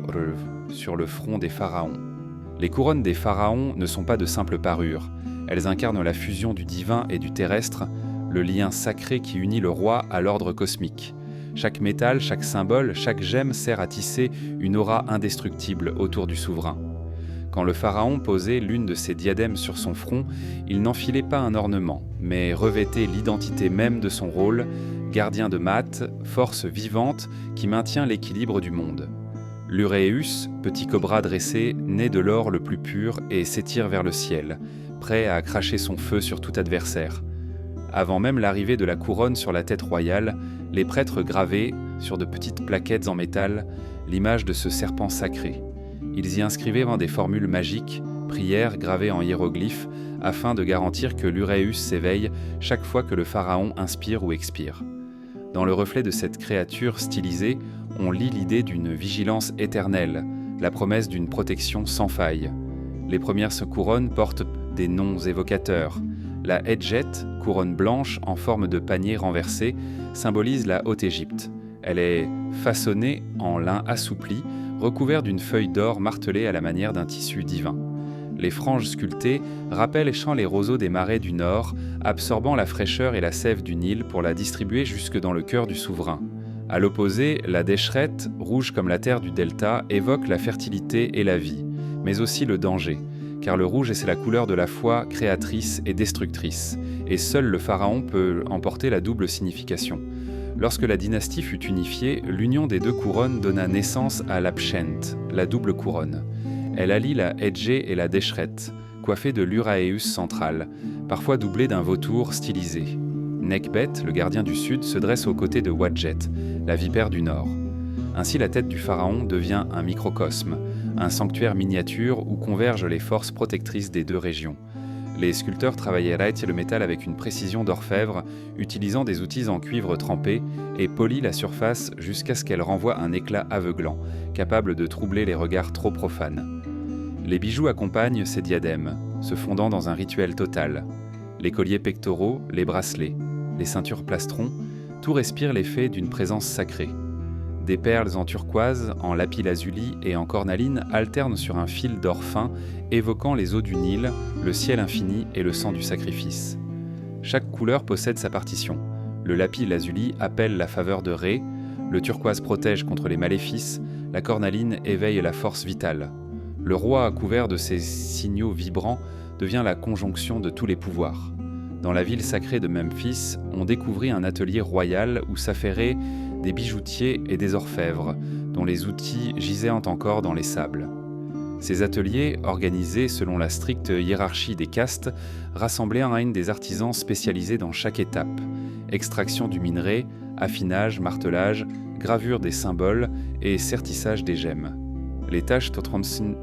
sur le front des pharaons. Les couronnes des pharaons ne sont pas de simples parures. Elles incarnent la fusion du divin et du terrestre, le lien sacré qui unit le roi à l'ordre cosmique. Chaque métal, chaque symbole, chaque gemme sert à tisser une aura indestructible autour du souverain. Quand le pharaon posait l'une de ses diadèmes sur son front, il n'enfilait pas un ornement, mais revêtait l'identité même de son rôle, gardien de Maat, force vivante qui maintient l'équilibre du monde. L'Uræus, petit cobra dressé, naît de l'or le plus pur et s'étire vers le ciel, prêt à cracher son feu sur tout adversaire. Avant même l'arrivée de la couronne sur la tête royale, les prêtres gravaient, sur de petites plaquettes en métal, l'image de ce serpent sacré. Ils y inscrivaient des formules magiques, prières gravées en hiéroglyphes, afin de garantir que l'Uræus s'éveille chaque fois que le pharaon inspire ou expire. Dans le reflet de cette créature stylisée, on lit l'idée d'une vigilance éternelle, la promesse d'une protection sans faille. Les premières couronnes portent des noms évocateurs. La Hedjet, couronne blanche en forme de panier renversé, symbolise la Haute-Égypte. Elle est façonnée en lin assoupli, recouvert d'une feuille d'or martelée à la manière d'un tissu divin. Les franges sculptées rappellent les roseaux des marais du nord, absorbant la fraîcheur et la sève du Nil pour la distribuer jusque dans le cœur du souverain. À l'opposé, la Deshrette, rouge comme la terre du delta, évoque la fertilité et la vie, mais aussi le danger, car le rouge c'est la couleur de la foi créatrice et destructrice, et seul le pharaon peut emporter la double signification. Lorsque la dynastie fut unifiée, l'union des deux couronnes donna naissance à l'Apshent, la double couronne. Elle allie la Hedjé et la Deshrette, coiffée de l'Uræus central, parfois doublée d'un vautour stylisé. Nekhbet, le gardien du sud, se dresse aux côtés de Wadjet, la vipère du nord. Ainsi la tête du pharaon devient un microcosme, un sanctuaire miniature où convergent les forces protectrices des deux régions. Les sculpteurs travaillaient le métal avec une précision d'orfèvre, utilisant des outils en cuivre trempé, et polissent la surface jusqu'à ce qu'elle renvoie un éclat aveuglant, capable de troubler les regards trop profanes. Les bijoux accompagnent ces diadèmes, se fondant dans un rituel total. Les colliers pectoraux, les bracelets, les ceintures plastrons, tout respire l'effet d'une présence sacrée. Des perles en turquoise, en lapis-lazuli et en cornaline alternent sur un fil d'or fin, évoquant les eaux du Nil, le ciel infini et le sang du sacrifice. Chaque couleur possède sa partition. Le lapis-lazuli appelle la faveur de Ré, le turquoise protège contre les maléfices, la cornaline éveille la force vitale. Le roi, couvert de ces signaux vibrants, devient la conjonction de tous les pouvoirs. Dans la ville sacrée de Memphis, on découvrit un atelier royal où s'affairaient des bijoutiers et des orfèvres, dont les outils gisaient encore dans les sables. Ces ateliers, organisés selon la stricte hiérarchie des castes, rassemblaient en haine des artisans spécialisés dans chaque étape: extraction du minerai, affinage, martelage, gravure des symboles et sertissage des gemmes. Les tâches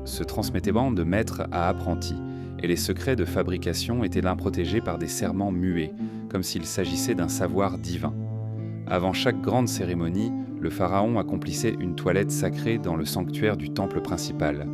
se transmettaient de maître à apprenti, et les secrets de fabrication étaient protégés par des serments muets, comme s'il s'agissait d'un savoir divin. Avant chaque grande cérémonie, le pharaon accomplissait une toilette sacrée dans le sanctuaire du temple principal.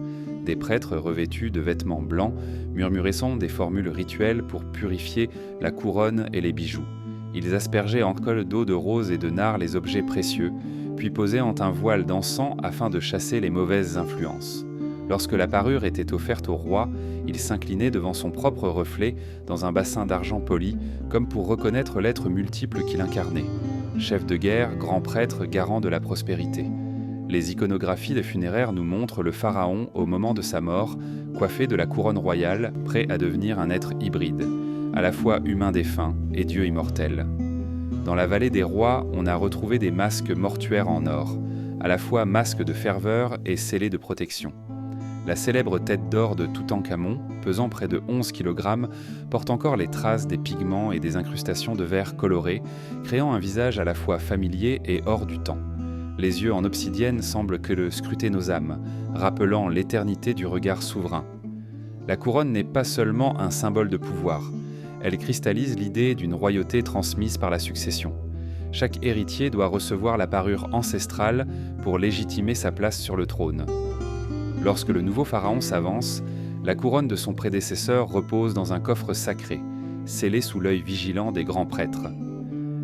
Des prêtres revêtus de vêtements blancs murmuraient des formules rituelles pour purifier la couronne et les bijoux. Ils aspergeaient en col d'eau de rose et de nard les objets précieux, puis posaient un voile d'encens afin de chasser les mauvaises influences. Lorsque la parure était offerte au roi, il s'inclinait devant son propre reflet dans un bassin d'argent poli, comme pour reconnaître l'être multiple qu'il incarnait. Chef de guerre, grand prêtre, garant de la prospérité. Les iconographies des funéraires nous montrent le pharaon au moment de sa mort, coiffé de la couronne royale, prêt à devenir un être hybride, à la fois humain défunt et dieu immortel. Dans la vallée des rois, on a retrouvé des masques mortuaires en or, à la fois masques de ferveur et scellés de protection. La célèbre tête d'or de Toutankhamon, pesant près de 11 kg, porte encore les traces des pigments et des incrustations de verre coloré, créant un visage à la fois familier et hors du temps. Les yeux en obsidienne semblent scruter nos âmes, rappelant l'éternité du regard souverain. La couronne n'est pas seulement un symbole de pouvoir, elle cristallise l'idée d'une royauté transmise par la succession. chaque héritier doit recevoir la parure ancestrale pour légitimer sa place sur le trône. Lorsque le nouveau pharaon s'avance, la couronne de son prédécesseur repose dans un coffre sacré, scellé sous l'œil vigilant des grands prêtres.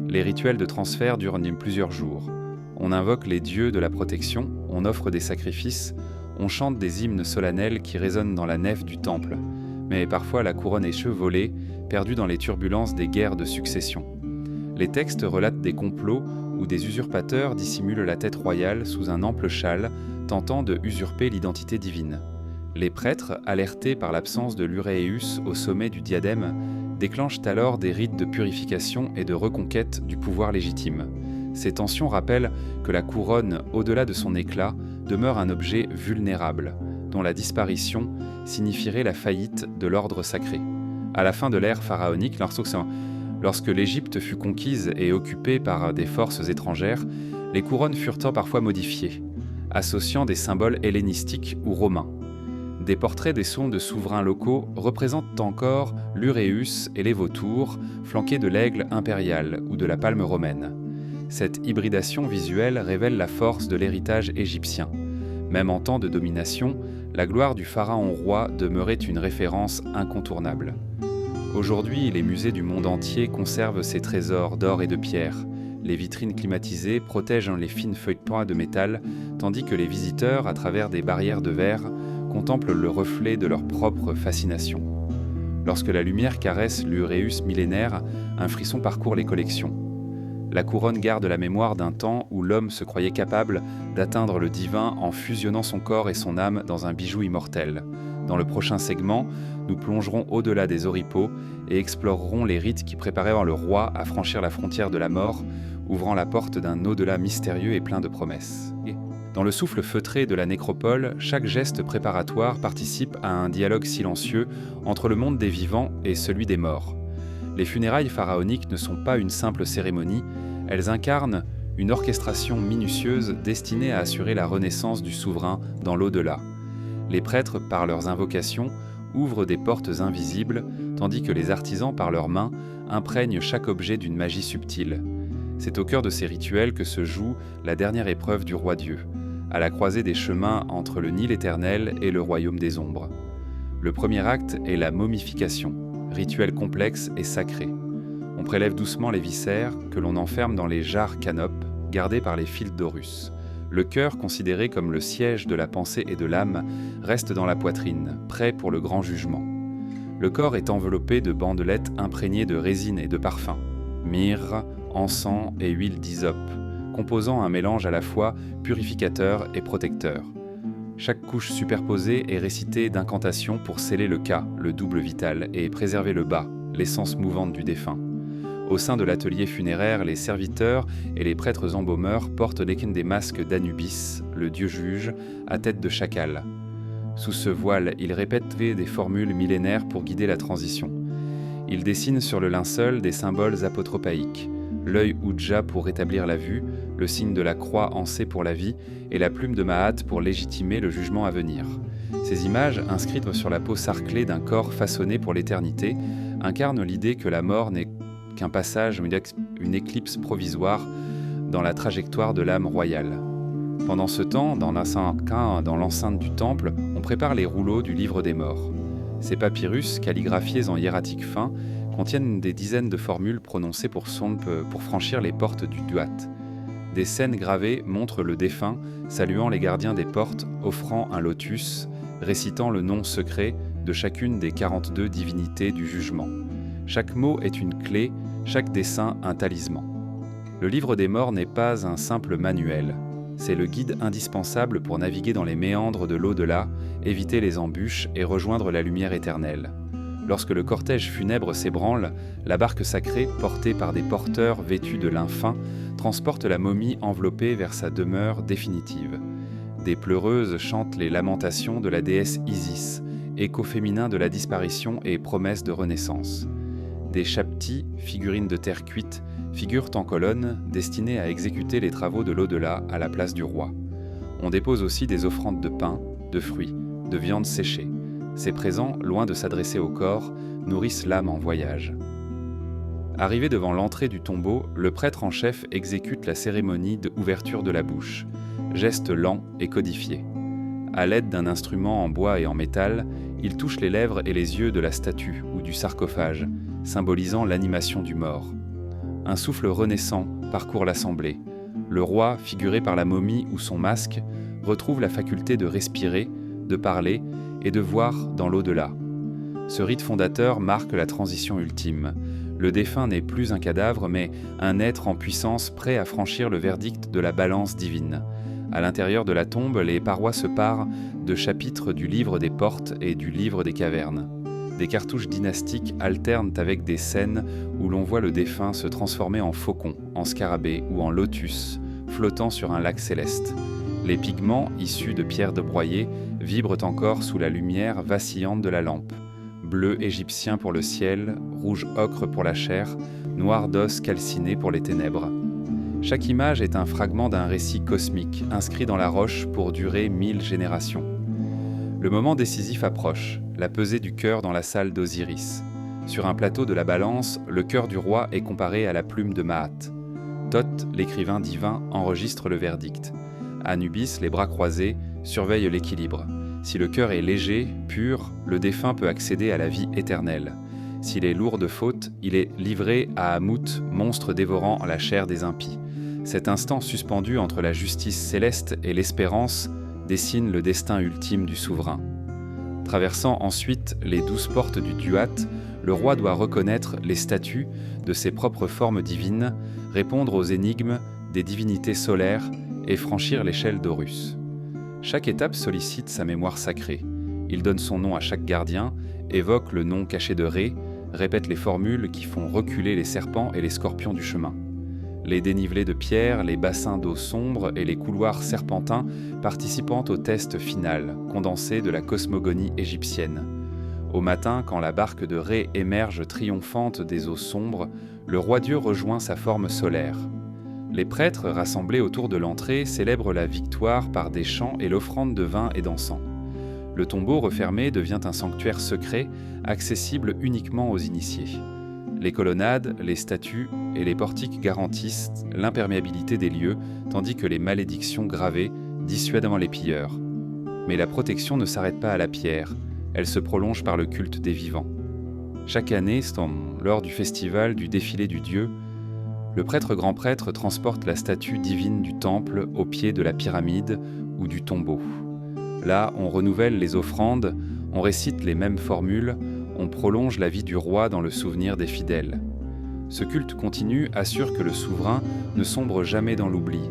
Les rituels de transfert durent plusieurs jours. On invoque les dieux de la protection, on offre des sacrifices, on chante des hymnes solennels qui résonnent dans la nef du temple. Mais parfois la couronne est chevolée, perdue dans les turbulences des guerres de succession. Les textes relatent des complots où des usurpateurs dissimulent la tête royale sous un ample châle, tentant de usurper l'identité divine. Les prêtres, alertés par l'absence de l'uréus au sommet du diadème, déclenchent alors des rites de purification et de reconquête du pouvoir légitime. Ces tensions rappellent que la couronne, au-delà de son éclat, demeure un objet vulnérable, dont la disparition signifierait la faillite de l'ordre sacré. À la fin de l'ère pharaonique, lorsque l'Égypte fut conquise et occupée par des forces étrangères, les couronnes furent parfois modifiées, associant des symboles hellénistiques ou romains. Des portraits des sons de souverains locaux représentent encore l'uréus et les vautours, flanqués de l'aigle impérial ou de la palme romaine. Cette hybridation visuelle révèle la force de l'héritage égyptien. Même en temps de domination, la gloire du pharaon roi demeurait une référence incontournable. Aujourd'hui, les musées du monde entier conservent ces trésors d'or et de pierre. Les vitrines climatisées protègent les fines feuilles de bois de métal, tandis que les visiteurs, à travers des barrières de verre, contemplent le reflet de leur propre fascination. Lorsque la lumière caresse l'uréus millénaire, un frisson parcourt les collections. La couronne garde la mémoire d'un temps où l'homme se croyait capable d'atteindre le divin en fusionnant son corps et son âme dans un bijou immortel. Dans le prochain segment, nous plongerons au-delà des oripeaux et explorerons les rites qui préparaient le roi à franchir la frontière de la mort, ouvrant la porte d'un au-delà mystérieux et plein de promesses. Dans le souffle feutré de la nécropole, chaque geste préparatoire participe à un dialogue silencieux entre le monde des vivants et celui des morts. Les funérailles pharaoniques ne sont pas une simple cérémonie, elles incarnent une orchestration minutieuse destinée à assurer la renaissance du souverain dans l'au-delà. Les prêtres, par leurs invocations, ouvrent des portes invisibles, tandis que les artisans, par leurs mains, imprègnent chaque objet d'une magie subtile. C'est au cœur de ces rituels que se joue la dernière épreuve du roi Dieu, à la croisée des chemins entre le Nil éternel et le royaume des ombres. Le premier acte est la momification, rituel complexe et sacré. On prélève doucement les viscères que l'on enferme dans les jarres canopes, gardées par les fils d'Horus. Le cœur, considéré comme le siège de la pensée et de l'âme, reste dans la poitrine, prêt pour le grand jugement. Le corps est enveloppé de bandelettes imprégnées de résine et de parfums, myrrhe, encens et huile d'hysope, composant un mélange à la fois purificateur et protecteur. Chaque couche superposée est récitée d'incantations pour sceller le ka, le double vital, et préserver le ba, l'essence mouvante du défunt. Au sein de l'atelier funéraire, les serviteurs et les prêtres embaumeurs portent des masques d'Anubis, le dieu juge, à tête de chacal. Sous ce voile, ils répètent des formules millénaires pour guider la transition. Ils dessinent sur le linceul des symboles apotropaïques, l'œil Oudja pour rétablir la vue, le signe de la croix en C pour la vie et la plume de Maat pour légitimer le jugement à venir. Ces images, inscrites sur la peau sarclée d'un corps façonné pour l'éternité, incarnent l'idée que la mort n'est qu'un passage, une éclipse provisoire dans la trajectoire de l'âme royale. Pendant ce temps, dans l'enceinte du temple, on prépare les rouleaux du livre des morts. Ces papyrus, calligraphiés en hiératique fin, contiennent des dizaines de formules prononcées pour franchir les portes du Duat. Des scènes gravées montrent le défunt saluant les gardiens des portes, offrant un lotus, récitant le nom secret de chacune des 42 divinités du jugement. Chaque mot est une clé, chaque dessin un talisman. Le livre des morts n'est pas un simple manuel. C'est le guide indispensable pour naviguer dans les méandres de l'au-delà, éviter les embûches et rejoindre la lumière éternelle. Lorsque le cortège funèbre s'ébranle, la barque sacrée, portée par des porteurs vêtus de lin fin, transporte la momie enveloppée vers sa demeure définitive. Des pleureuses chantent les lamentations de la déesse Isis, écho féminin de la disparition et promesse de renaissance. Des chaptis, figurines de terre cuite, figurent en colonne, destinées à exécuter les travaux de l'au-delà à la place du roi. On dépose aussi des offrandes de pain, de fruits, de viande séchée. Ces présents, loin de s'adresser au corps, nourrissent l'âme en voyage. Arrivé devant l'entrée du tombeau, le prêtre en chef exécute la cérémonie d'ouverture de la bouche, geste lent et codifié. À l'aide d'un instrument en bois et en métal, il touche les lèvres et les yeux de la statue ou du sarcophage, symbolisant l'animation du mort. Un souffle renaissant parcourt l'assemblée. Le roi, figuré par la momie ou son masque, retrouve la faculté de respirer, de parler et de voir dans l'au-delà. Ce rite fondateur marque la transition ultime. Le défunt n'est plus un cadavre, mais un être en puissance prêt à franchir le verdict de la balance divine. À l'intérieur de la tombe, les parois se parent de chapitres du livre des portes et du livre des cavernes. Des cartouches dynastiques alternent avec des scènes où l'on voit le défunt se transformer en faucon, en scarabée ou en lotus, flottant sur un lac céleste. Les pigments, issus de pierres de broyer, vibrent encore sous la lumière vacillante de la lampe. Bleu égyptien pour le ciel, rouge ocre pour la chair, noir d'os calciné pour les ténèbres. Chaque image est un fragment d'un récit cosmique, inscrit dans la roche pour durer 1000 générations. Le moment décisif approche, la pesée du cœur dans la salle d'Osiris. Sur un plateau de la balance, le cœur du roi est comparé à la plume de Maat. Thoth, l'écrivain divin, enregistre le verdict. Anubis, les bras croisés, surveille l'équilibre. Si le cœur est léger, pur, le défunt peut accéder à la vie éternelle. S'il est lourd de faute, il est livré à Amout, monstre dévorant la chair des impies. Cet instant suspendu entre la justice céleste et l'espérance dessine le destin ultime du souverain. Traversant ensuite les 12 portes du Duat, le roi doit reconnaître les statuts de ses propres formes divines, répondre aux énigmes des divinités solaires et franchir l'échelle d'Horus. Chaque étape sollicite sa mémoire sacrée. Il donne son nom à chaque gardien, évoque le nom caché de Ré, répète les formules qui font reculer les serpents et les scorpions du chemin. Les dénivelés de pierre, les bassins d'eau sombre et les couloirs serpentins participant au test final, condensé de la cosmogonie égyptienne. Au matin, quand la barque de Ré émerge triomphante des eaux sombres, le roi-dieu rejoint sa forme solaire. Les prêtres, rassemblés autour de l'entrée, célèbrent la victoire par des chants et l'offrande de vin et d'encens. Le tombeau refermé devient un sanctuaire secret, accessible uniquement aux initiés. Les colonnades, les statues et les portiques garantissent l'imperméabilité des lieux, tandis que les malédictions gravées dissuadent les pilleurs. Mais la protection ne s'arrête pas à la pierre, elle se prolonge par le culte des vivants. Chaque année, lors du festival du défilé du dieu, le grand prêtre transporte la statue divine du temple au pied de la pyramide ou du tombeau. Là, on renouvelle les offrandes, on récite les mêmes formules, on prolonge la vie du roi dans le souvenir des fidèles. Ce culte continu assure que le souverain ne sombre jamais dans l'oubli,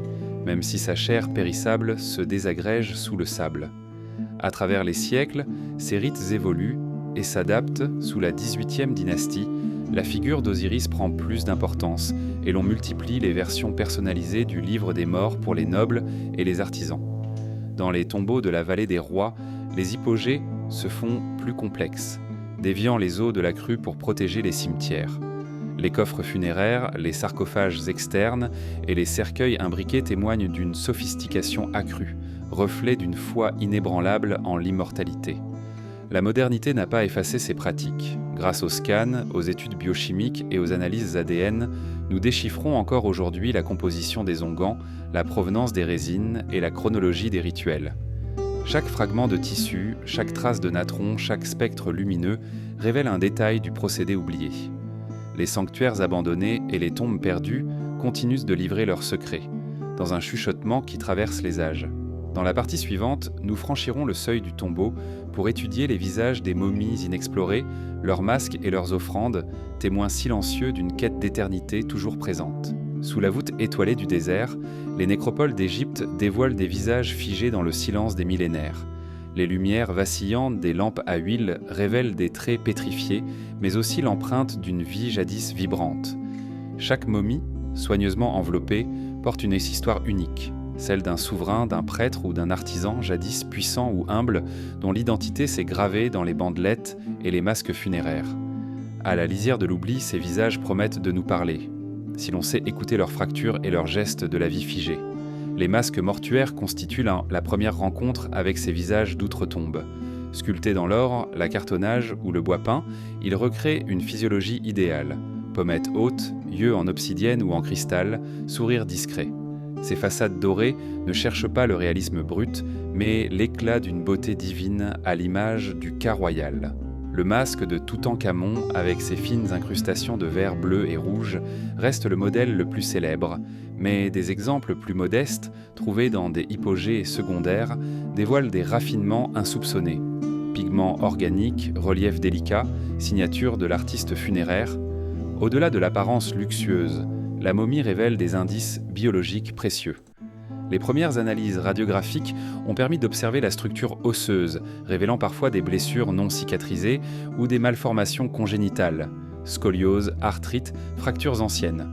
même si sa chair périssable se désagrège sous le sable. À travers les siècles, ces rites évoluent et s'adaptent. Sous la 18e dynastie, la figure d'Osiris prend plus d'importance et l'on multiplie les versions personnalisées du livre des morts pour les nobles et les artisans. Dans les tombeaux de la vallée des rois, les hypogées se font plus complexes, déviant les eaux de la crue pour protéger les cimetières. Les coffres funéraires, les sarcophages externes et les cercueils imbriqués témoignent d'une sophistication accrue, reflet d'une foi inébranlable en l'immortalité. La modernité n'a pas effacé ces pratiques. Grâce aux scans, aux études biochimiques et aux analyses ADN, nous déchiffrons encore aujourd'hui la composition des onguents, la provenance des résines et la chronologie des rituels. Chaque fragment de tissu, chaque trace de natron, chaque spectre lumineux révèle un détail du procédé oublié. Les sanctuaires abandonnés et les tombes perdues continuent de livrer leurs secrets, dans un chuchotement qui traverse les âges. Dans la partie suivante, nous franchirons le seuil du tombeau pour étudier les visages des momies inexplorées, leurs masques et leurs offrandes, témoins silencieux d'une quête d'éternité toujours présente. Sous la voûte étoilée du désert, les nécropoles d'Égypte dévoilent des visages figés dans le silence des millénaires. Les lumières vacillantes des lampes à huile révèlent des traits pétrifiés, mais aussi l'empreinte d'une vie jadis vibrante. Chaque momie, soigneusement enveloppée, porte une histoire unique, celle d'un souverain, d'un prêtre ou d'un artisan jadis puissant ou humble, dont l'identité s'est gravée dans les bandelettes et les masques funéraires. À la lisière de l'oubli, ces visages promettent de nous parler, si l'on sait écouter leurs fractures et leurs gestes de la vie figée. Les masques mortuaires constituent la première rencontre avec ces visages d'outre-tombe. Sculptés dans l'or, la cartonnage ou le bois peint, ils recréent une physiologie idéale. pommettes hautes, yeux en obsidienne ou en cristal, sourire discret. Ces façades dorées ne cherchent pas le réalisme brut, mais l'éclat d'une beauté divine à l'image du cas royal. Le masque de Toutankhamon, avec ses fines incrustations de vert, bleu et rouge, reste le modèle le plus célèbre, mais des exemples plus modestes, trouvés dans des hypogées secondaires, dévoilent des raffinements insoupçonnés. Pigments organiques, reliefs délicats, signature de l'artiste funéraire. Au-delà de l'apparence luxueuse, la momie révèle des indices biologiques précieux. Les premières analyses radiographiques ont permis d'observer la structure osseuse, révélant parfois des blessures non cicatrisées ou des malformations congénitales, scoliose, arthrite, fractures anciennes.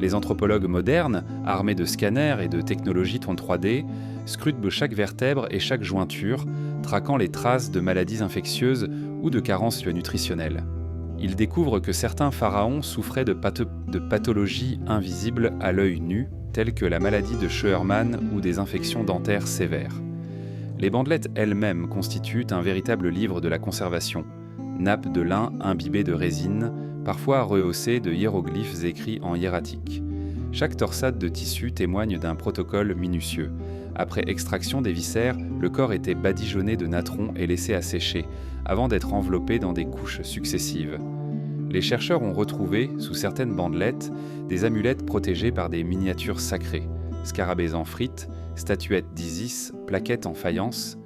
Les anthropologues modernes, armés de scanners et de technologies 3D, scrutent chaque vertèbre et chaque jointure, traquant les traces de maladies infectieuses ou de carences nutritionnelles. Ils découvrent que certains pharaons souffraient de pathologies invisibles à l'œil nu, telles que la maladie de Scheuermann ou des infections dentaires sévères. Les bandelettes elles-mêmes constituent un véritable livre de la conservation, nappes de lin imbibées de résine, parfois rehaussées de hiéroglyphes écrits en hiératique. Chaque torsade de tissu témoigne d'un protocole minutieux. Après extraction des viscères, le corps était badigeonné de natron et laissé à sécher, avant d'être enveloppé dans des couches successives. Les chercheurs ont retrouvé, sous certaines bandelettes, des amulettes protégées par des miniatures sacrées, scarabées en frites, statuettes d'Isis, plaquettes en faïence.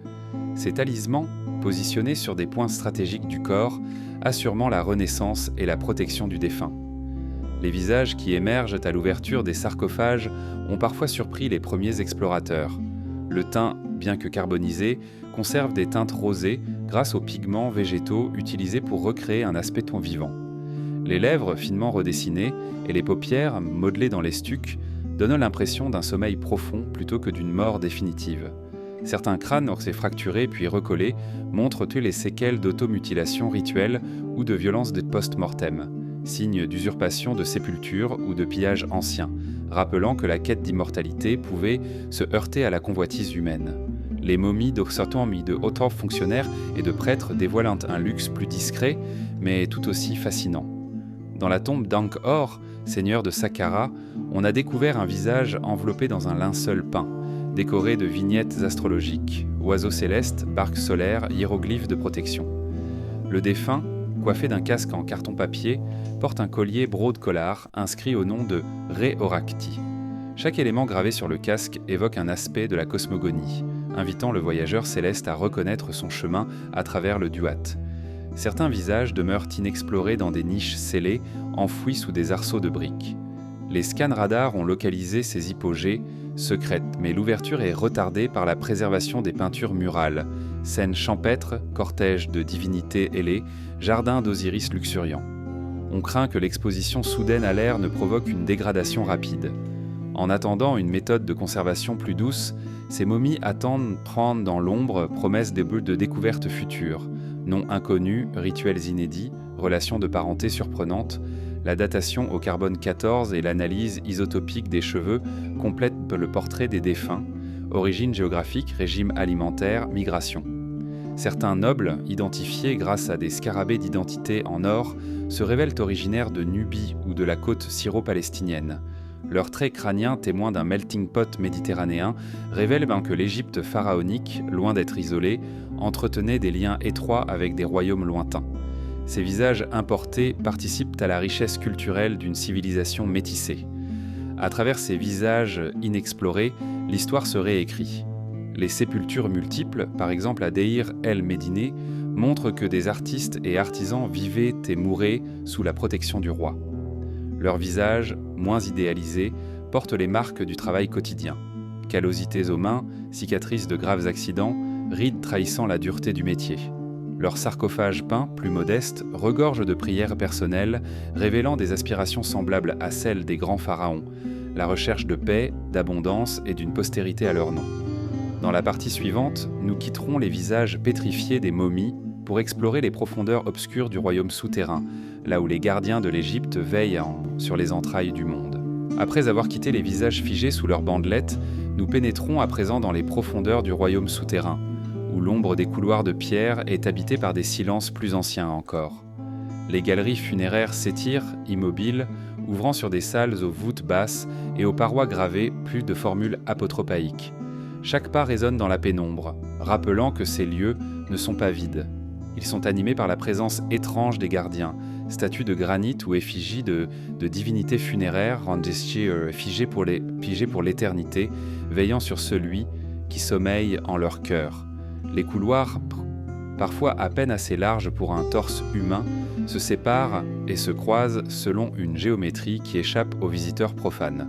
Ces talismans, positionnés sur des points stratégiques du corps, assurent la renaissance et la protection du défunt. Les visages qui émergent à l'ouverture des sarcophages ont parfois surpris les premiers explorateurs. Le teint, bien que carbonisé, conserve des teintes rosées grâce aux pigments végétaux utilisés pour recréer un aspect vivant. Les lèvres finement redessinées et les paupières, modelées dans les stucs, donnent l'impression d'un sommeil profond plutôt que d'une mort définitive. Certains crânes orsés fracturés puis recollés montrent les séquelles d'automutilation rituelle ou de violence de post-mortem, signe d'usurpation de sépulture ou de pillage ancien, rappelant que la quête d'immortalité pouvait se heurter à la convoitise humaine. Les momies de hauts fonctionnaires et de prêtres dévoilent un luxe plus discret, mais tout aussi fascinant. Dans la tombe d'Angkor, seigneur de Saqqara, on a découvert un visage enveloppé dans un linceul peint, décoré de vignettes astrologiques, oiseaux célestes, barques solaires, hiéroglyphes de protection. Le défunt, coiffé d'un casque en carton-papier, porte un collier broad-collar inscrit au nom de Ré-Orakti. Chaque élément gravé sur le casque évoque un aspect de la cosmogonie, invitant le voyageur céleste à reconnaître son chemin à travers le Duat. Certains visages demeurent inexplorés dans des niches scellées, enfouies sous des arceaux de briques. Les scans radars ont localisé ces hypogées, secrètes, mais l'ouverture est retardée par la préservation des peintures murales, scènes champêtres, cortèges de divinités ailées, jardins d'Osiris luxuriants. On craint que l'exposition soudaine à l'air ne provoque une dégradation rapide. En attendant une méthode de conservation plus douce, ces momies attendent prendre dans l'ombre promesses de découvertes futures, noms inconnus, rituels inédits, relations de parenté surprenantes. La datation au carbone 14 et l'analyse isotopique des cheveux complètent le portrait des défunts, origine géographique, régime alimentaire, migration. Certains nobles, identifiés grâce à des scarabées d'identité en or, se révèlent originaires de Nubie ou de la côte syro-palestinienne. Leurs traits crâniens, témoins d'un melting pot méditerranéen, révèlent que l'Égypte pharaonique, loin d'être isolée, entretenait des liens étroits avec des royaumes lointains. Ces visages importés participent à la richesse culturelle d'une civilisation métissée. À travers ces visages inexplorés, l'histoire se réécrit. Les sépultures multiples, par exemple à Deir el-Médine, montrent que des artistes et artisans vivaient et mouraient sous la protection du roi. Leurs visages, moins idéalisés, portent les marques du travail quotidien. Callosités aux mains, cicatrices de graves accidents, rides trahissant la dureté du métier. Leurs sarcophages peints, plus modestes, regorgent de prières personnelles, révélant des aspirations semblables à celles des grands pharaons, la recherche de paix, d'abondance et d'une postérité à leur nom. Dans la partie suivante, nous quitterons les visages pétrifiés des momies pour explorer les profondeurs obscures du royaume souterrain, là où les gardiens de l'Égypte veillent sur les entrailles du monde. Après avoir quitté les visages figés sous leurs bandelettes, nous pénétrons à présent dans les profondeurs du royaume souterrain, où l'ombre des couloirs de pierre est habitée par des silences plus anciens encore. Les galeries funéraires s'étirent, immobiles, ouvrant sur des salles aux voûtes basses et aux parois gravées plus de formules apotropaïques. Chaque pas résonne dans la pénombre, rappelant que ces lieux ne sont pas vides. Ils sont animés par la présence étrange des gardiens, statues de granit ou effigies de divinités funéraires figées pour l'éternité, veillant sur celui qui sommeille en leur cœur. Les couloirs, parfois à peine assez larges pour un torse humain, se séparent et se croisent selon une géométrie qui échappe aux visiteurs profanes.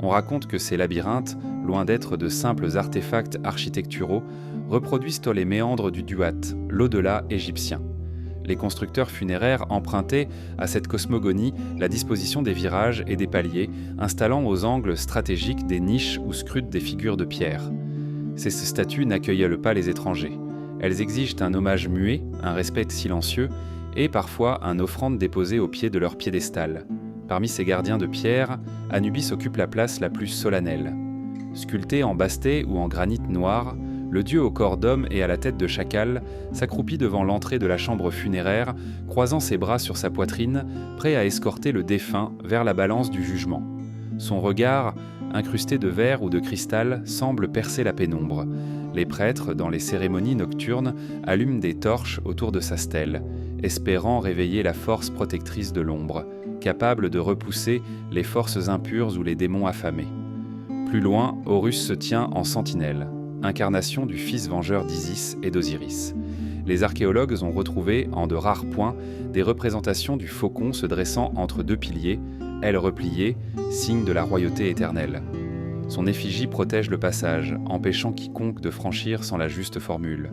On raconte que ces labyrinthes, loin d'être de simples artefacts architecturaux, reproduisent les méandres du Duat, l'au-delà égyptien. Les constructeurs funéraires empruntaient à cette cosmogonie la disposition des virages et des paliers, installant aux angles stratégiques des niches où scrutent des figures de pierre. Ces statues n'accueillent pas les étrangers. Elles exigent un hommage muet, un respect silencieux et parfois une offrande déposée au pied de leur piédestal. Parmi ces gardiens de pierre, Anubis occupe la place la plus solennelle. Sculpté en bastet ou en granit noir, le dieu au corps d'homme et à la tête de chacal s'accroupit devant l'entrée de la chambre funéraire, croisant ses bras sur sa poitrine, prêt à escorter le défunt vers la balance du jugement. Son regard, incrusté de verre ou de cristal, semble percer la pénombre. Les prêtres, dans les cérémonies nocturnes, allument des torches autour de sa stèle, espérant réveiller la force protectrice de l'ombre, capable de repousser les forces impures ou les démons affamés. Plus loin, Horus se tient en sentinelle, incarnation du fils vengeur d'Isis et d'Osiris. Les archéologues ont retrouvé, en de rares points, des représentations du faucon se dressant entre deux piliers, ailes repliées, signe de la royauté éternelle. Son effigie protège le passage, empêchant quiconque de franchir sans la juste formule.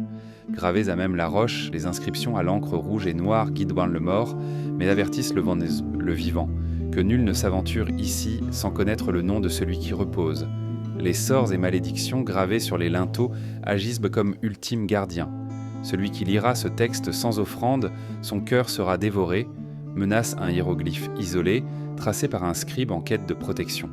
Gravées à même la roche, les inscriptions à l'encre rouge et noire guident le mort, mais avertissent le vivant, que nul ne s'aventure ici sans connaître le nom de celui qui repose. Les sorts et malédictions gravés sur les linteaux agissent comme ultimes gardiens. Celui qui lira ce texte sans offrande, son cœur sera dévoré, menace un hiéroglyphe isolé, tracé par un scribe en quête de protection.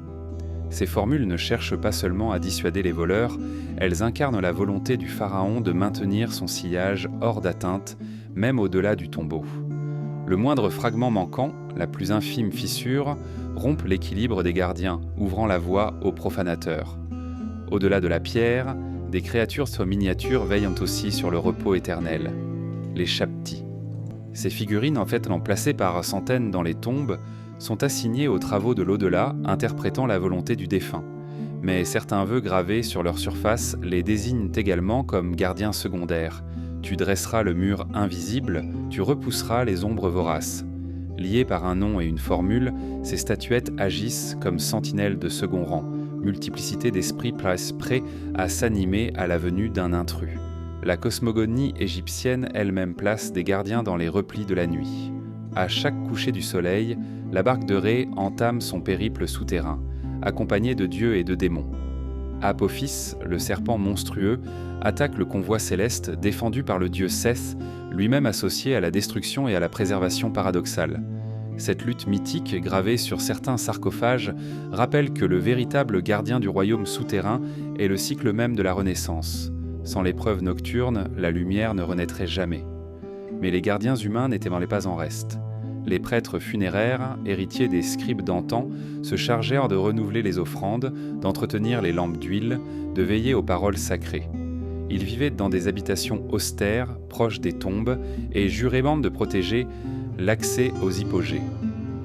Ces formules ne cherchent pas seulement à dissuader les voleurs, elles incarnent la volonté du pharaon de maintenir son sillage hors d'atteinte, même au-delà du tombeau. Le moindre fragment manquant, la plus infime fissure, rompt l'équilibre des gardiens, ouvrant la voie aux profanateurs. Au-delà de la pierre, des créatures miniatures veillent aussi sur le repos éternel, les Shapti. Ces figurines, placées par centaines dans les tombes, sont assignées aux travaux de l'au-delà, interprétant la volonté du défunt. Mais certains vœux gravés sur leur surface les désignent également comme gardiens secondaires. Tu dresseras le mur invisible, tu repousseras les ombres voraces. Liées par un nom et une formule, ces statuettes agissent comme sentinelles de second rang, multiplicité d'esprits prêts à s'animer à la venue d'un intrus. La cosmogonie égyptienne elle-même place des gardiens dans les replis de la nuit. À chaque coucher du soleil, la barque de Ré entame son périple souterrain, accompagnée de dieux et de démons. Apophis, le serpent monstrueux, attaque le convoi céleste défendu par le dieu Seth, lui-même associé à la destruction et à la préservation paradoxale. Cette lutte mythique, gravée sur certains sarcophages, rappelle que le véritable gardien du royaume souterrain est le cycle même de la Renaissance. Sans l'épreuve nocturne, la lumière ne renaîtrait jamais. Mais les gardiens humains n'étaient pas en reste. Les prêtres funéraires, héritiers des scribes d'antan, se chargèrent de renouveler les offrandes, d'entretenir les lampes d'huile, de veiller aux paroles sacrées. Ils vivaient dans des habitations austères, proches des tombes, et juraient même de protéger l'accès aux hypogées.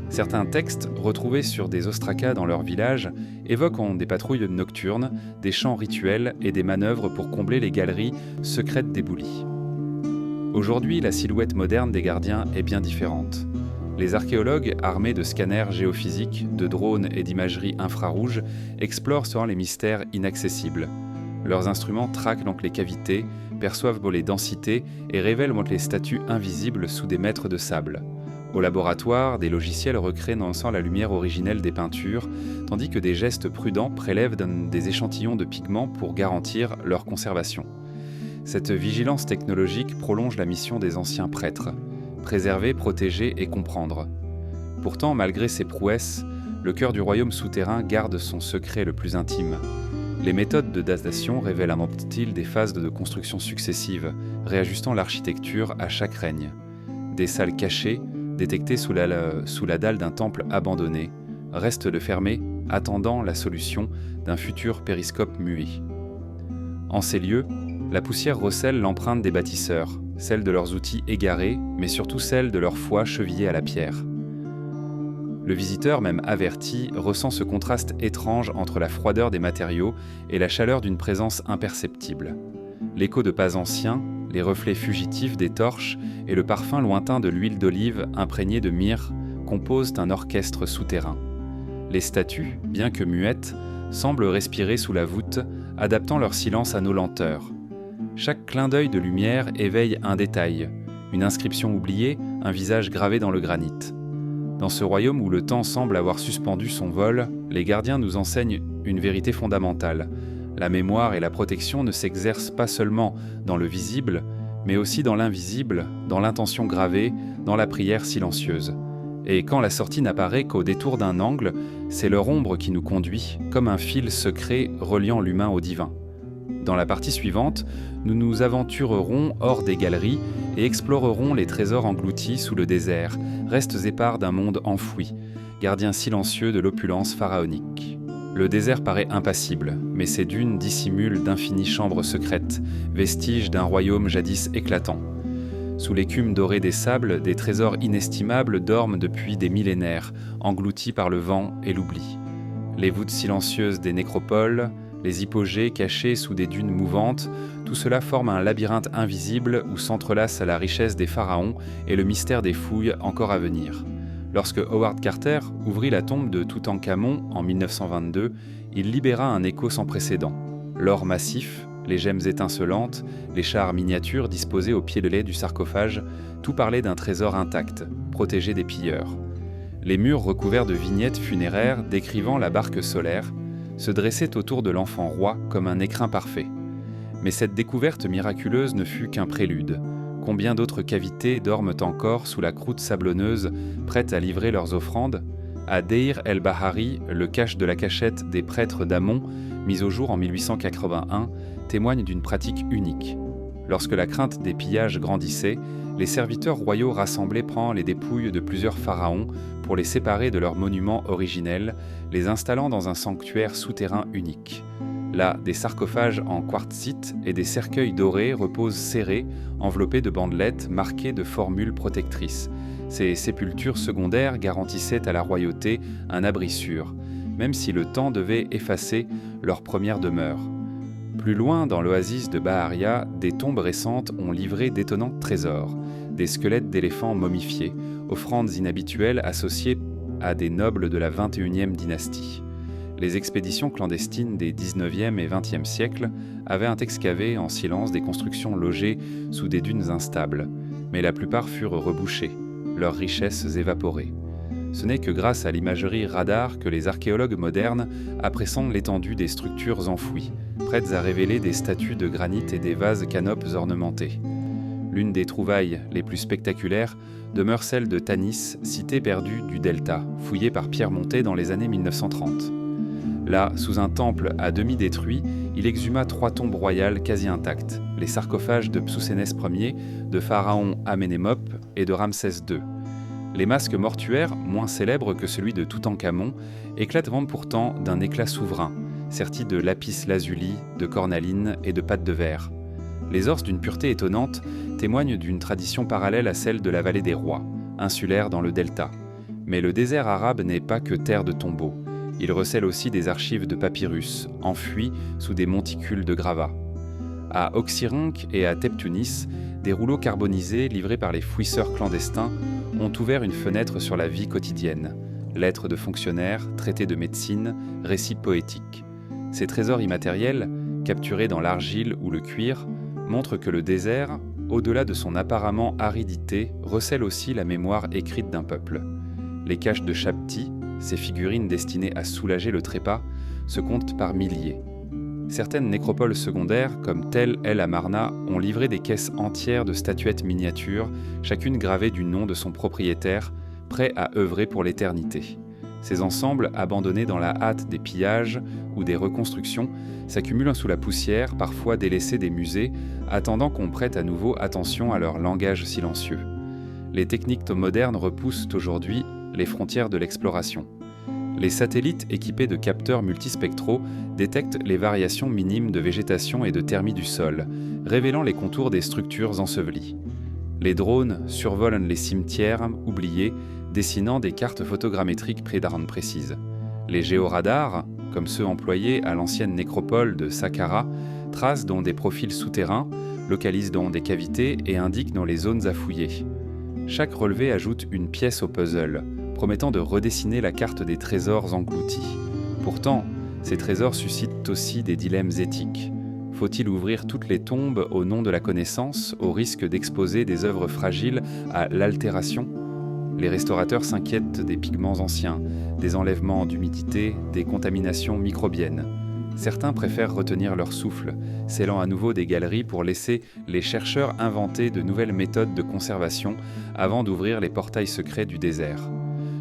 Certains textes, retrouvés sur des ostracas dans leur village, évoquent des patrouilles nocturnes, des chants rituels et des manœuvres pour combler les galeries secrètes d'éboulis. Aujourd'hui, la silhouette moderne des gardiens est bien différente. Les archéologues, armés de scanners géophysiques, de drones et d'imagerie infrarouge, explorent les mystères inaccessibles. Leurs instruments traquent les cavités, perçoivent les densités et révèlent les statues invisibles sous des mètres de sable. Au laboratoire, des logiciels recréent la lumière originelle des peintures, tandis que des gestes prudents prélèvent des échantillons de pigments pour garantir leur conservation. Cette vigilance technologique prolonge la mission des anciens prêtres. Préserver, protéger et comprendre. Pourtant, malgré ces prouesses, le cœur du royaume souterrain garde son secret le plus intime. Les méthodes de datation révèlent un style des phases de construction successives, réajustant l'architecture à chaque règne. Des salles cachées, détecté sous la dalle d'un temple abandonné, reste de fermer, attendant la solution d'un futur périscope muet. En ces lieux, la poussière recèle l'empreinte des bâtisseurs, celle de leurs outils égarés, mais surtout celle de leur foi chevillée à la pierre. Le visiteur, même averti, ressent ce contraste étrange entre la froideur des matériaux et la chaleur d'une présence imperceptible. L'écho de pas anciens, les reflets fugitifs des torches et le parfum lointain de l'huile d'olive imprégnée de myrrhe composent un orchestre souterrain. Les statues, bien que muettes, semblent respirer sous la voûte, adaptant leur silence à nos lenteurs. Chaque clin d'œil de lumière éveille un détail, une inscription oubliée, un visage gravé dans le granit. Dans ce royaume où le temps semble avoir suspendu son vol, les gardiens nous enseignent une vérité fondamentale. La mémoire et la protection ne s'exercent pas seulement dans le visible, mais aussi dans l'invisible, dans l'intention gravée, dans la prière silencieuse. Et quand la sortie n'apparaît qu'au détour d'un angle, c'est leur ombre qui nous conduit, comme un fil secret reliant l'humain au divin. Dans la partie suivante, nous nous aventurerons hors des galeries et explorerons les trésors engloutis sous le désert, restes épars d'un monde enfoui, gardien silencieux de l'opulence pharaonique. Le désert paraît impassible, mais ses dunes dissimulent d'infinies chambres secrètes, vestiges d'un royaume jadis éclatant. Sous l'écume dorée des sables, des trésors inestimables dorment depuis des millénaires, engloutis par le vent et l'oubli. Les voûtes silencieuses des nécropoles, les hypogées cachés sous des dunes mouvantes, tout cela forme un labyrinthe invisible où s'entrelacent la richesse des pharaons et le mystère des fouilles encore à venir. Lorsque Howard Carter ouvrit la tombe de Toutankhamon en 1922, il libéra un écho sans précédent. L'or massif, les gemmes étincelantes, les chars miniatures disposés au pied de lait du sarcophage, tout parlait d'un trésor intact, protégé des pilleurs. Les murs recouverts de vignettes funéraires décrivant la barque solaire se dressaient autour de l'enfant roi comme un écrin parfait. Mais cette découverte miraculeuse ne fut qu'un prélude. Combien d'autres cavités dorment encore sous la croûte sablonneuse, prêtes à livrer leurs offrandes? À Deir el-Bahari, le cache de la cachette des prêtres d'Amon, mis au jour en 1881, témoigne d'une pratique unique. Lorsque la crainte des pillages grandissait, les serviteurs royaux rassemblaient prennent les dépouilles de plusieurs pharaons pour les séparer de leurs monuments originels, les installant dans un sanctuaire souterrain unique. Là, des sarcophages en quartzite et des cercueils dorés reposent serrés, enveloppés de bandelettes marquées de formules protectrices. Ces sépultures secondaires garantissaient à la royauté un abri sûr, même si le temps devait effacer leur première demeure. Plus loin, dans l'oasis de Baharia, des tombes récentes ont livré d'étonnants trésors, des squelettes d'éléphants momifiés, offrandes inhabituelles associées à des nobles de la 21e dynastie. Les expéditions clandestines des 19e et 20e siècles avaient excavé en silence des constructions logées sous des dunes instables, mais la plupart furent rebouchées, leurs richesses évaporées. Ce n'est que grâce à l'imagerie radar que les archéologues modernes appréhendent l'étendue des structures enfouies, prêtes à révéler des statues de granit et des vases canopes ornementés. L'une des trouvailles les plus spectaculaires demeure celle de Tanis, cité perdue du delta, fouillée par Pierre Montet dans les années 1930. Là, sous un temple à demi détruit, il exhuma 3 tombes royales quasi intactes, les sarcophages de Psousénès Ier, de Pharaon Amenémope et de Ramsès II. Les masques mortuaires, moins célèbres que celui de Toutankhamon, éclatent pourtant d'un éclat souverain, sertis de lapis-lazuli, de cornaline et de pâte de verre. Les ors d'une pureté étonnante témoignent d'une tradition parallèle à celle de la vallée des rois, insulaire dans le delta. Mais le désert arabe n'est pas que terre de tombeaux. Il recèle aussi des archives de papyrus, enfouis sous des monticules de gravats. À Oxyrhynch et à Tebtunis, des rouleaux carbonisés livrés par les fouisseurs clandestins ont ouvert une fenêtre sur la vie quotidienne. Lettres de fonctionnaires, traités de médecine, récits poétiques. Ces trésors immatériels, capturés dans l'argile ou le cuir, montrent que le désert, au-delà de son apparemment aridité, recèle aussi la mémoire écrite d'un peuple. Les caches de Chabti, ces figurines destinées à soulager le trépas, se comptent par milliers. Certaines nécropoles secondaires, comme Tel El Amarna, ont livré des caisses entières de statuettes miniatures, chacune gravée du nom de son propriétaire, prêt à œuvrer pour l'éternité. Ces ensembles, abandonnés dans la hâte des pillages ou des reconstructions, s'accumulent sous la poussière, parfois délaissés des musées, attendant qu'on prête à nouveau attention à leur langage silencieux. les techniques modernes repoussent aujourd'hui les frontières de l'exploration. Les satellites équipés de capteurs multispectraux détectent les variations minimes de végétation et de thermie du sol, révélant les contours des structures ensevelies. Les drones survolent les cimetières oubliés, dessinant des cartes photogrammétriques précises. Les géoradars, comme ceux employés à l'ancienne nécropole de Saqqara, tracent dans des profils souterrains, localisent dans des cavités et indiquent dans les zones à fouiller. Chaque relevé ajoute une pièce au puzzle, promettant de redessiner la carte des trésors engloutis. Pourtant, ces trésors suscitent aussi des dilemmes éthiques. Faut-il ouvrir toutes les tombes au nom de la connaissance, au risque d'exposer des œuvres fragiles à l'altération ? Les restaurateurs s'inquiètent des pigments anciens, des enlèvements d'humidité, des contaminations microbiennes. Certains préfèrent retenir leur souffle, scellant à nouveau des galeries pour laisser les chercheurs inventer de nouvelles méthodes de conservation avant d'ouvrir les portails secrets du désert.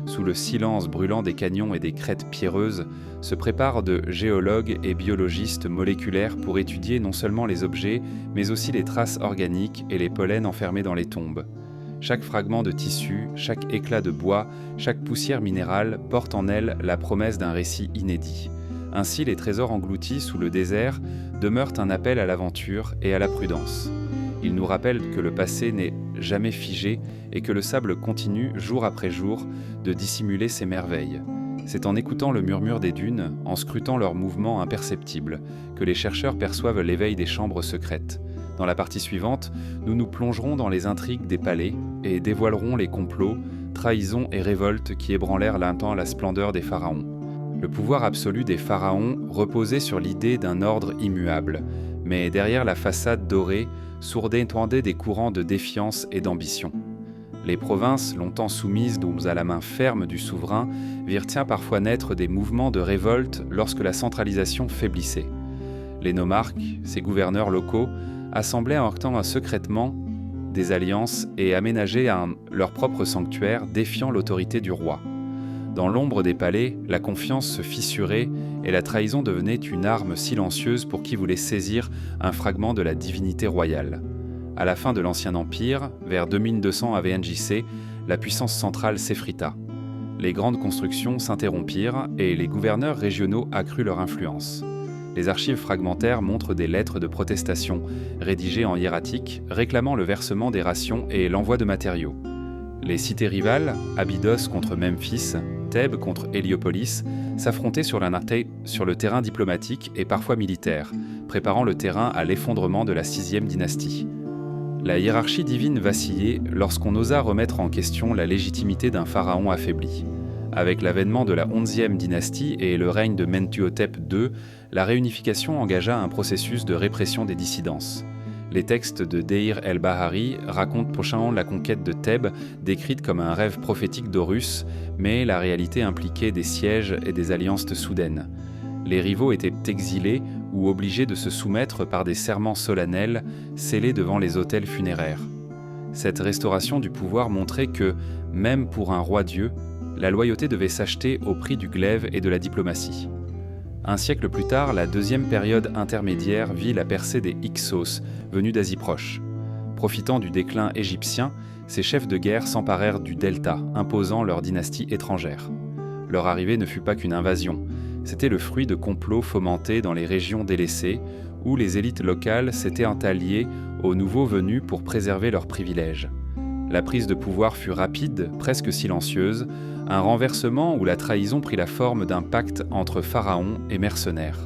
Sous le silence brûlant des canyons et des crêtes pierreuses, se préparent de géologues et biologistes moléculaires pour étudier non seulement les objets, mais aussi les traces organiques et les pollens enfermés dans les tombes. Chaque fragment de tissu, chaque éclat de bois, chaque poussière minérale porte en elle la promesse d'un récit inédit. Ainsi, les trésors engloutis sous le désert demeurent un appel à l'aventure et à la prudence. Ils nous rappellent que le passé n'est jamais figé et que le sable continue, jour après jour, de dissimuler ses merveilles. C'est en écoutant le murmure des dunes, en scrutant leurs mouvements imperceptibles, que les chercheurs perçoivent l'éveil des chambres secrètes. Dans la partie suivante, nous nous plongerons dans les intrigues des palais et dévoilerons les complots, trahisons et révoltes qui ébranlèrent un temps la splendeur des pharaons. Le pouvoir absolu des pharaons reposait sur l'idée d'un ordre immuable, mais derrière la façade dorée sourdaient des courants de défiance et d'ambition. Les provinces, longtemps soumises à la main ferme du souverain, virent parfois naître des mouvements de révolte lorsque la centralisation faiblissait. Les nomarques, ces gouverneurs locaux, assemblaient en temps secrètement des alliances et aménageaient leur propre sanctuaire, défiant l'autorité du roi. Dans l'ombre des palais, la confiance se fissurait et la trahison devenait une arme silencieuse pour qui voulait saisir un fragment de la divinité royale. À la fin de l'Ancien Empire, vers 2200 AVNJC, la puissance centrale s'effrita. Les grandes constructions s'interrompirent et les gouverneurs régionaux accrurent leur influence. Les archives fragmentaires montrent des lettres de protestation, rédigées en hiératique, réclamant le versement des rations et l'envoi de matériaux. Les cités rivales, Abydos contre Memphis, Thèbes contre Héliopolis, s'affrontaient sur le terrain diplomatique et parfois militaire, préparant le terrain à l'effondrement de la 6e dynastie. La hiérarchie divine vacillait lorsqu'on osa remettre en question la légitimité d'un pharaon affaibli. Avec l'avènement de la 11e dynastie et le règne de Mentuhotep II, la réunification engagea un processus de répression des dissidences. Les textes de Deir el-Bahari racontent prochainement la conquête de Thèbes, décrite comme un rêve prophétique d'Horus, mais la réalité impliquait des sièges et des alliances soudaines. Les rivaux étaient exilés ou obligés de se soumettre par des serments solennels scellés devant les autels funéraires. Cette restauration du pouvoir montrait que, même pour un roi-dieu, la loyauté devait s'acheter au prix du glaive et de la diplomatie. Un siècle plus tard, la deuxième période intermédiaire vit la percée des Hyksos, venus d'Asie proche. Profitant du déclin égyptien, ces chefs de guerre s'emparèrent du delta, imposant leur dynastie étrangère. Leur arrivée ne fut pas qu'une invasion, c'était le fruit de complots fomentés dans les régions délaissées, où les élites locales s'étaient alliées aux nouveaux venus pour préserver leurs privilèges. La prise de pouvoir fut rapide, presque silencieuse, un renversement où la trahison prit la forme d'un pacte entre pharaons et mercenaires.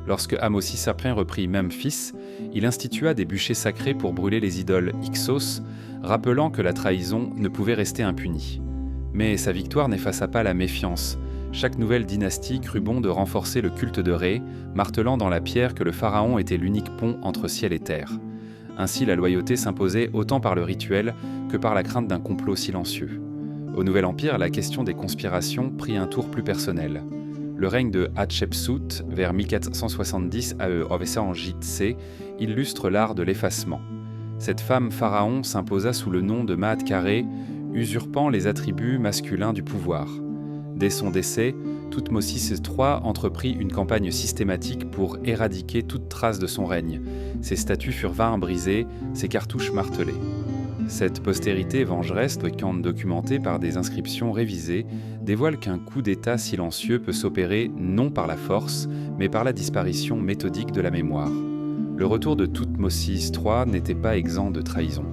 Lorsque Ahmosis I reprit Memphis, il institua des bûchers sacrés pour brûler les idoles Hyksos, rappelant que la trahison ne pouvait rester impunie. Mais sa victoire n'effaça pas la méfiance. Chaque nouvelle dynastie crut bon de renforcer le culte de Ré, martelant dans la pierre que le pharaon était l'unique pont entre ciel et terre. Ainsi, la loyauté s'imposait autant par le rituel que par la crainte d'un complot silencieux. Au Nouvel Empire, la question des conspirations prit un tour plus personnel. Le règne de Hatshepsut, vers 1470 AVNJC, illustre l'art de l'effacement. Cette femme pharaon s'imposa sous le nom de Maat-Karé, usurpant les attributs masculins du pouvoir. Dès son décès, Thoutmôsis III entreprit une campagne systématique pour éradiquer toute trace de son règne. Ses statues furent brisées, ses cartouches martelées. Cette postérité vengeresse, fréquemment documentée par des inscriptions révisées, dévoile qu'un coup d'État silencieux peut s'opérer non par la force, mais par la disparition méthodique de la mémoire. Le retour de Thoutmôsis III n'était pas exempt de trahison.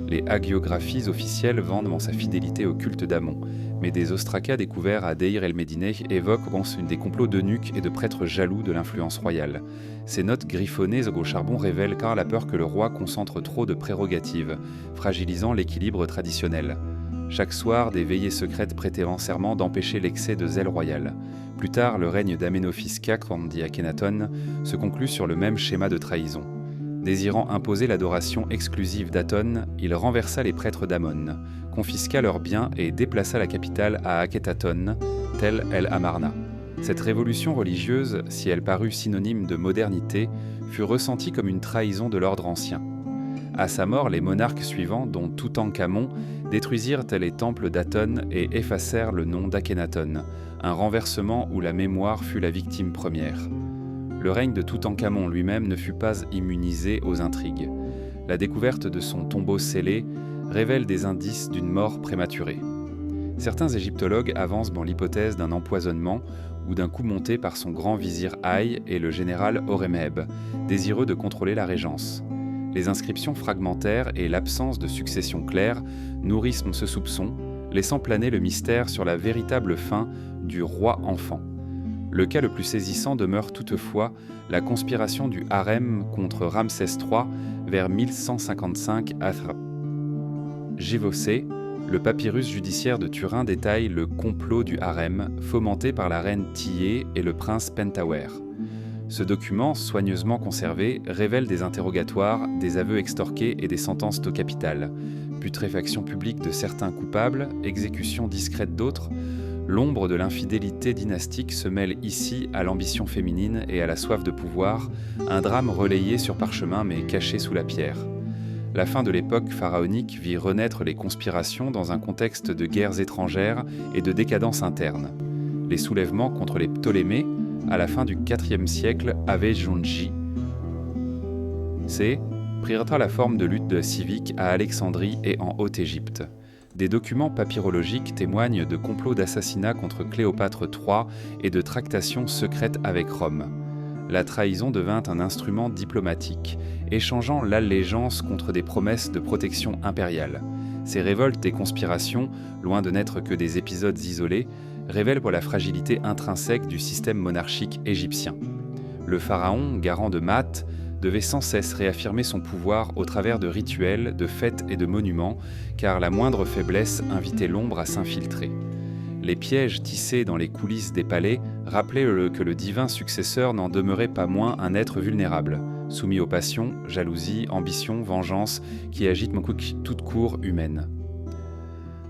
Les hagiographies officielles vendent sa fidélité au culte d'Amon, mais des ostracas découverts à Deir el-Médineh évoquent des complots d'eunuques et de prêtres jaloux de l'influence royale. Ces notes griffonnées au charbon révèlent car la peur que le roi concentre trop de prérogatives, fragilisant l'équilibre traditionnel. Chaque soir, des veillées secrètes prêtaient serment d'empêcher l'excès de zèle royal. Plus tard, le règne d'Amenophis IV, dit Akhenaton, se conclut sur le même schéma de trahison. Désirant imposer l'adoration exclusive d'Aton, il renversa les prêtres d'Amon, confisqua leurs biens et déplaça la capitale à Akhetaton, Tel el-Amarna. Cette révolution religieuse, si elle parut synonyme de modernité, fut ressentie comme une trahison de l'ordre ancien. À sa mort, les monarques suivants, dont Toutankhamon, détruisirent les temples d'Aton et effacèrent le nom d'Akhenaton, un renversement où la mémoire fut la victime première. Le règne de Toutankhamon lui-même ne fut pas immunisé aux intrigues. La découverte de son tombeau scellé révèle des indices d'une mort prématurée. Certains égyptologues avancent l'hypothèse d'un empoisonnement ou d'un coup monté par son grand vizir Haï et le général Horemheb, désireux de contrôler la régence. Les inscriptions fragmentaires et l'absence de succession claire nourrissent ce soupçon, laissant planer le mystère sur la véritable fin du roi-enfant. Le cas le plus saisissant demeure toutefois la conspiration du harem contre Ramsès III vers 1155 après Gévaucé. Le papyrus judiciaire de Turin détaille le complot du harem fomenté par la reine Tillé et le prince Pentawer. Ce document, soigneusement conservé, révèle des interrogatoires, des aveux extorqués et des sentences au capital. Putréfaction publique de certains coupables, exécution discrète d'autres. L'ombre de l'infidélité dynastique se mêle ici à l'ambition féminine et à la soif de pouvoir, un drame relayé sur parchemin mais caché sous la pierre. La fin de l'époque pharaonique vit renaître les conspirations dans un contexte de guerres étrangères et de décadence interne. Les soulèvements contre les Ptolémées, à la fin du IVe siècle, avaient Junji. Prirent la forme de luttes civiques à Alexandrie et en Haute-Égypte. Des documents papyrologiques témoignent de complots d'assassinat contre Cléopâtre III et de tractations secrètes avec Rome. La trahison devint un instrument diplomatique, échangeant l'allégeance contre des promesses de protection impériale. Ces révoltes et conspirations, loin de n'être que des épisodes isolés, révèlent la fragilité intrinsèque du système monarchique égyptien. Le pharaon, garant de Maat, devait sans cesse réaffirmer son pouvoir au travers de rituels, de fêtes et de monuments, car la moindre faiblesse invitait l'ombre à s'infiltrer. Les pièges tissés dans les coulisses des palais rappelaient que le divin successeur n'en demeurait pas moins un être vulnérable, soumis aux passions, jalousie, ambition, vengeance, qui agitent toute cour humaine.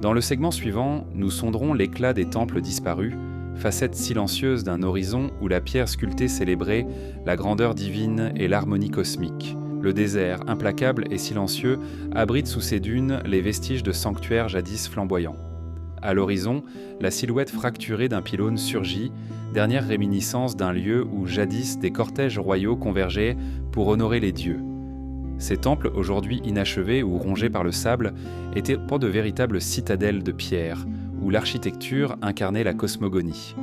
Dans le segment suivant, nous sonderons l'éclat des temples disparus, facette silencieuse d'un horizon où la pierre sculptée célébrait la grandeur divine et l'harmonie cosmique. Le désert, implacable et silencieux, abrite sous ses dunes les vestiges de sanctuaires jadis flamboyants. À l'horizon, la silhouette fracturée d'un pylône surgit, dernière réminiscence d'un lieu où jadis des cortèges royaux convergeaient pour honorer les dieux. Ces temples, aujourd'hui inachevés ou rongés par le sable, étaient pas de véritables citadelles de pierre, où l'architecture incarnait la cosmogonie.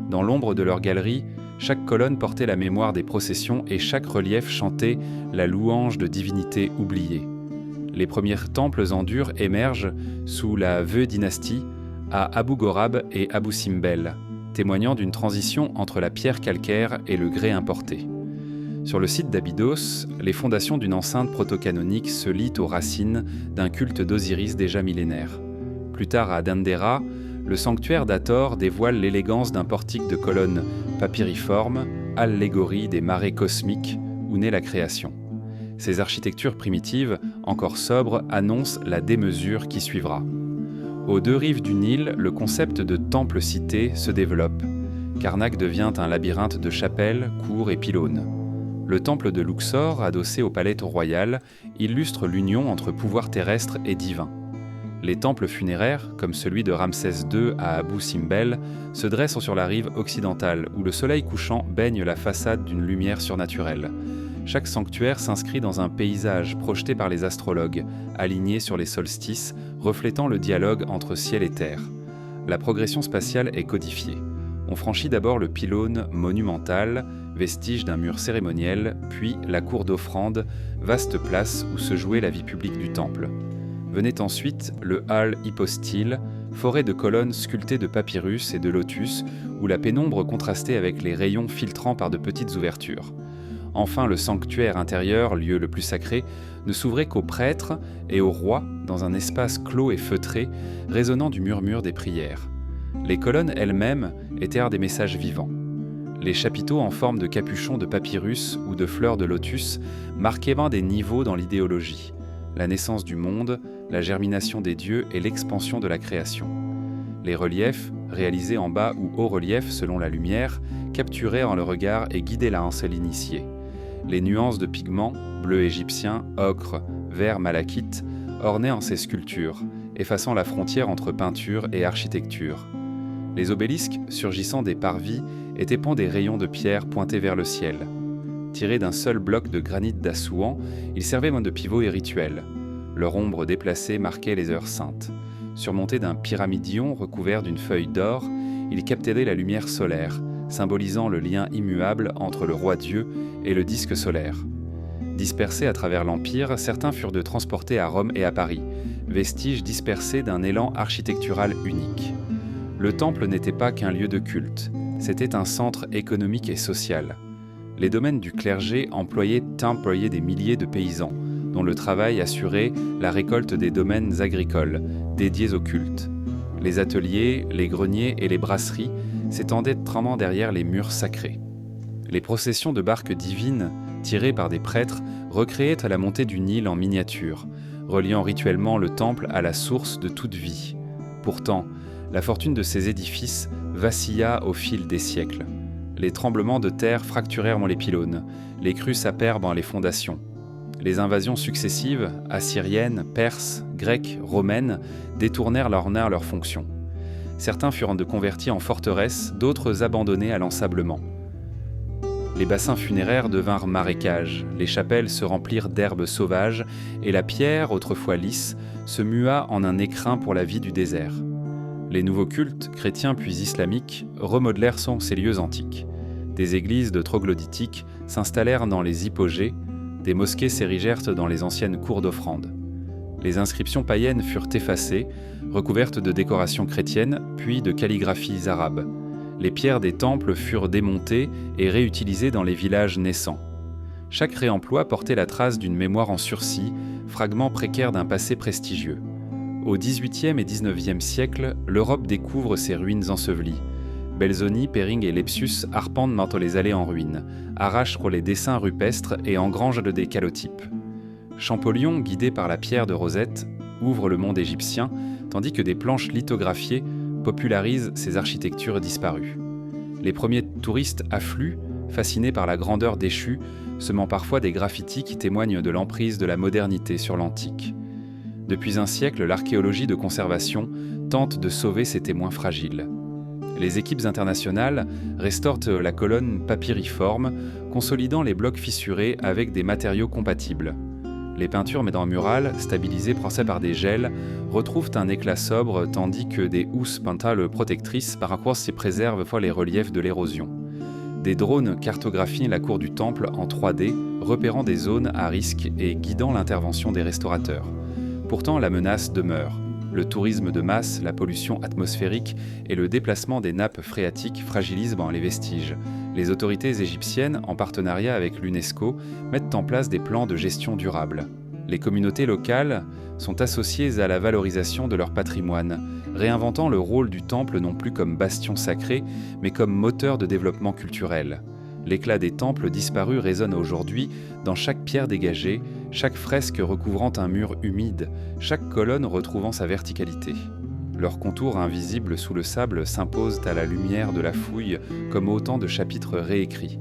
Dans l'ombre de leurs galeries, chaque colonne portait la mémoire des processions et chaque relief chantait la louange de divinités oubliées. Les premiers temples en dur émergent sous la Veu dynastie à Abou Gorab et Abou Simbel, témoignant d'une transition entre la pierre calcaire et le grès importé. Sur le site d'Abydos, les fondations d'une enceinte protocanonique se lient aux racines d'un culte d'Osiris déjà millénaire. Plus tard à Dendera, le sanctuaire d'Hathor dévoile l'élégance d'un portique de colonnes papyriformes, allégorie des marées cosmiques où naît la création. Ces architectures primitives, encore sobres, annoncent la démesure qui suivra. Aux deux rives du Nil, le concept de temple-cité se développe. Karnak devient un labyrinthe de chapelles, cours et pylônes. Le temple de Luxor, adossé au palais royal, illustre l'union entre pouvoir terrestre et divin. Les temples funéraires, comme celui de Ramsès II à Abou Simbel, se dressent sur la rive occidentale, où le soleil couchant baigne la façade d'une lumière surnaturelle. Chaque sanctuaire s'inscrit dans un paysage projeté par les astrologues, aligné sur les solstices, reflétant le dialogue entre ciel et terre. La progression spatiale est codifiée. On franchit d'abord le pylône monumental, vestige d'un mur cérémoniel, puis la cour d'offrande, vaste place où se jouait la vie publique du temple. Venait ensuite le hall hypostyle, forêt de colonnes sculptées de papyrus et de lotus, où la pénombre contrastait avec les rayons filtrant par de petites ouvertures. Enfin, le sanctuaire intérieur, lieu le plus sacré, ne s'ouvrait qu'aux prêtres et aux rois dans un espace clos et feutré, résonnant du murmure des prières. Les colonnes elles-mêmes étaient des messages vivants. Les chapiteaux en forme de capuchons de papyrus ou de fleurs de lotus marquaient bien des niveaux dans l'idéologie, la naissance du monde, la germination des dieux et l'expansion de la création. Les reliefs, réalisés en bas ou haut relief selon la lumière, capturaient en le regard et guidaient la seule initiée. Les nuances de pigments, bleu égyptien, ocre, vert malachite, ornaient en ces sculptures, effaçant la frontière entre peinture et architecture. Les obélisques, surgissant des parvis, étaient peints des rayons de pierre pointés vers le ciel. Tirés d'un seul bloc de granit d'Assouan, ils servaient de pivot et rituel. Leur ombre déplacée marquait les heures saintes. Surmontés d'un pyramidion recouvert d'une feuille d'or, ils captaient la lumière solaire, symbolisant le lien immuable entre le roi Dieu et le disque solaire. Dispersés à travers l'Empire, certains furent transportés à Rome et à Paris, vestiges dispersés d'un élan architectural unique. Le temple n'était pas qu'un lieu de culte, c'était un centre économique et social. Les domaines du clergé employaient des milliers de paysans, dont le travail assurait la récolte des domaines agricoles, dédiés au culte. Les ateliers, les greniers et les brasseries s'étendaient tremblant derrière les murs sacrés. Les processions de barques divines, tirées par des prêtres, recréaient à la montée du Nil en miniature, reliant rituellement le temple à la source de toute vie. Pourtant, la fortune de ces édifices vacilla au fil des siècles. Les tremblements de terre fracturèrent les pylônes, les crues sapèrent les fondations. Les invasions successives, assyriennes, perses, grecques, romaines, détournèrent leurs fonctions. Certains furent convertis en forteresses, d'autres abandonnés à l'ensablement. Les bassins funéraires devinrent marécages, les chapelles se remplirent d'herbes sauvages, et la pierre, autrefois lisse, se mua en un écrin pour la vie du désert. Les nouveaux cultes, chrétiens puis islamiques, remodelèrent ces lieux antiques. Des églises de troglodytiques s'installèrent dans les hypogées, des mosquées s'érigèrent dans les anciennes cours d'offrande. Les inscriptions païennes furent effacées, recouvertes de décorations chrétiennes, puis de calligraphies arabes. Les pierres des temples furent démontées et réutilisées dans les villages naissants. Chaque réemploi portait la trace d'une mémoire en sursis, fragment précaire d'un passé prestigieux. Au XVIIIe et XIXe siècle, l'Europe découvre ses ruines ensevelies. Belzoni, Pering et Lepsius arpentent maintenant les allées en ruines, arrachent les dessins rupestres et engrangent des calotypes. Champollion, guidé par la pierre de Rosette, ouvre le monde égyptien, tandis que des planches lithographiées popularisent ces architectures disparues. Les premiers touristes affluent, fascinés par la grandeur déchue, semant parfois des graffitis qui témoignent de l'emprise de la modernité sur l'antique. Depuis un siècle, l'archéologie de conservation tente de sauver ces témoins fragiles. Les équipes internationales restaurent la colonne papyriforme, consolidant les blocs fissurés avec des matériaux compatibles. Les peintures murales, stabilisées par des gels, retrouvent un éclat sobre, tandis que des housses pentales protectrices s'y préservent les reliefs de l'érosion. Des drones cartographient la cour du temple en 3D, repérant des zones à risque et guidant l'intervention des restaurateurs. Pourtant, la menace demeure. Le tourisme de masse, la pollution atmosphérique et le déplacement des nappes phréatiques fragilisent les vestiges. Les autorités égyptiennes, en partenariat avec l'UNESCO, mettent en place des plans de gestion durable. Les communautés locales sont associées à la valorisation de leur patrimoine, réinventant le rôle du temple non plus comme bastion sacré, mais comme moteur de développement culturel. L'éclat des temples disparus résonne aujourd'hui dans chaque pierre dégagée, chaque fresque recouvrant un mur humide, chaque colonne retrouvant sa verticalité. Leurs contours invisibles sous le sable s'imposent à la lumière de la fouille comme autant de chapitres réécrits.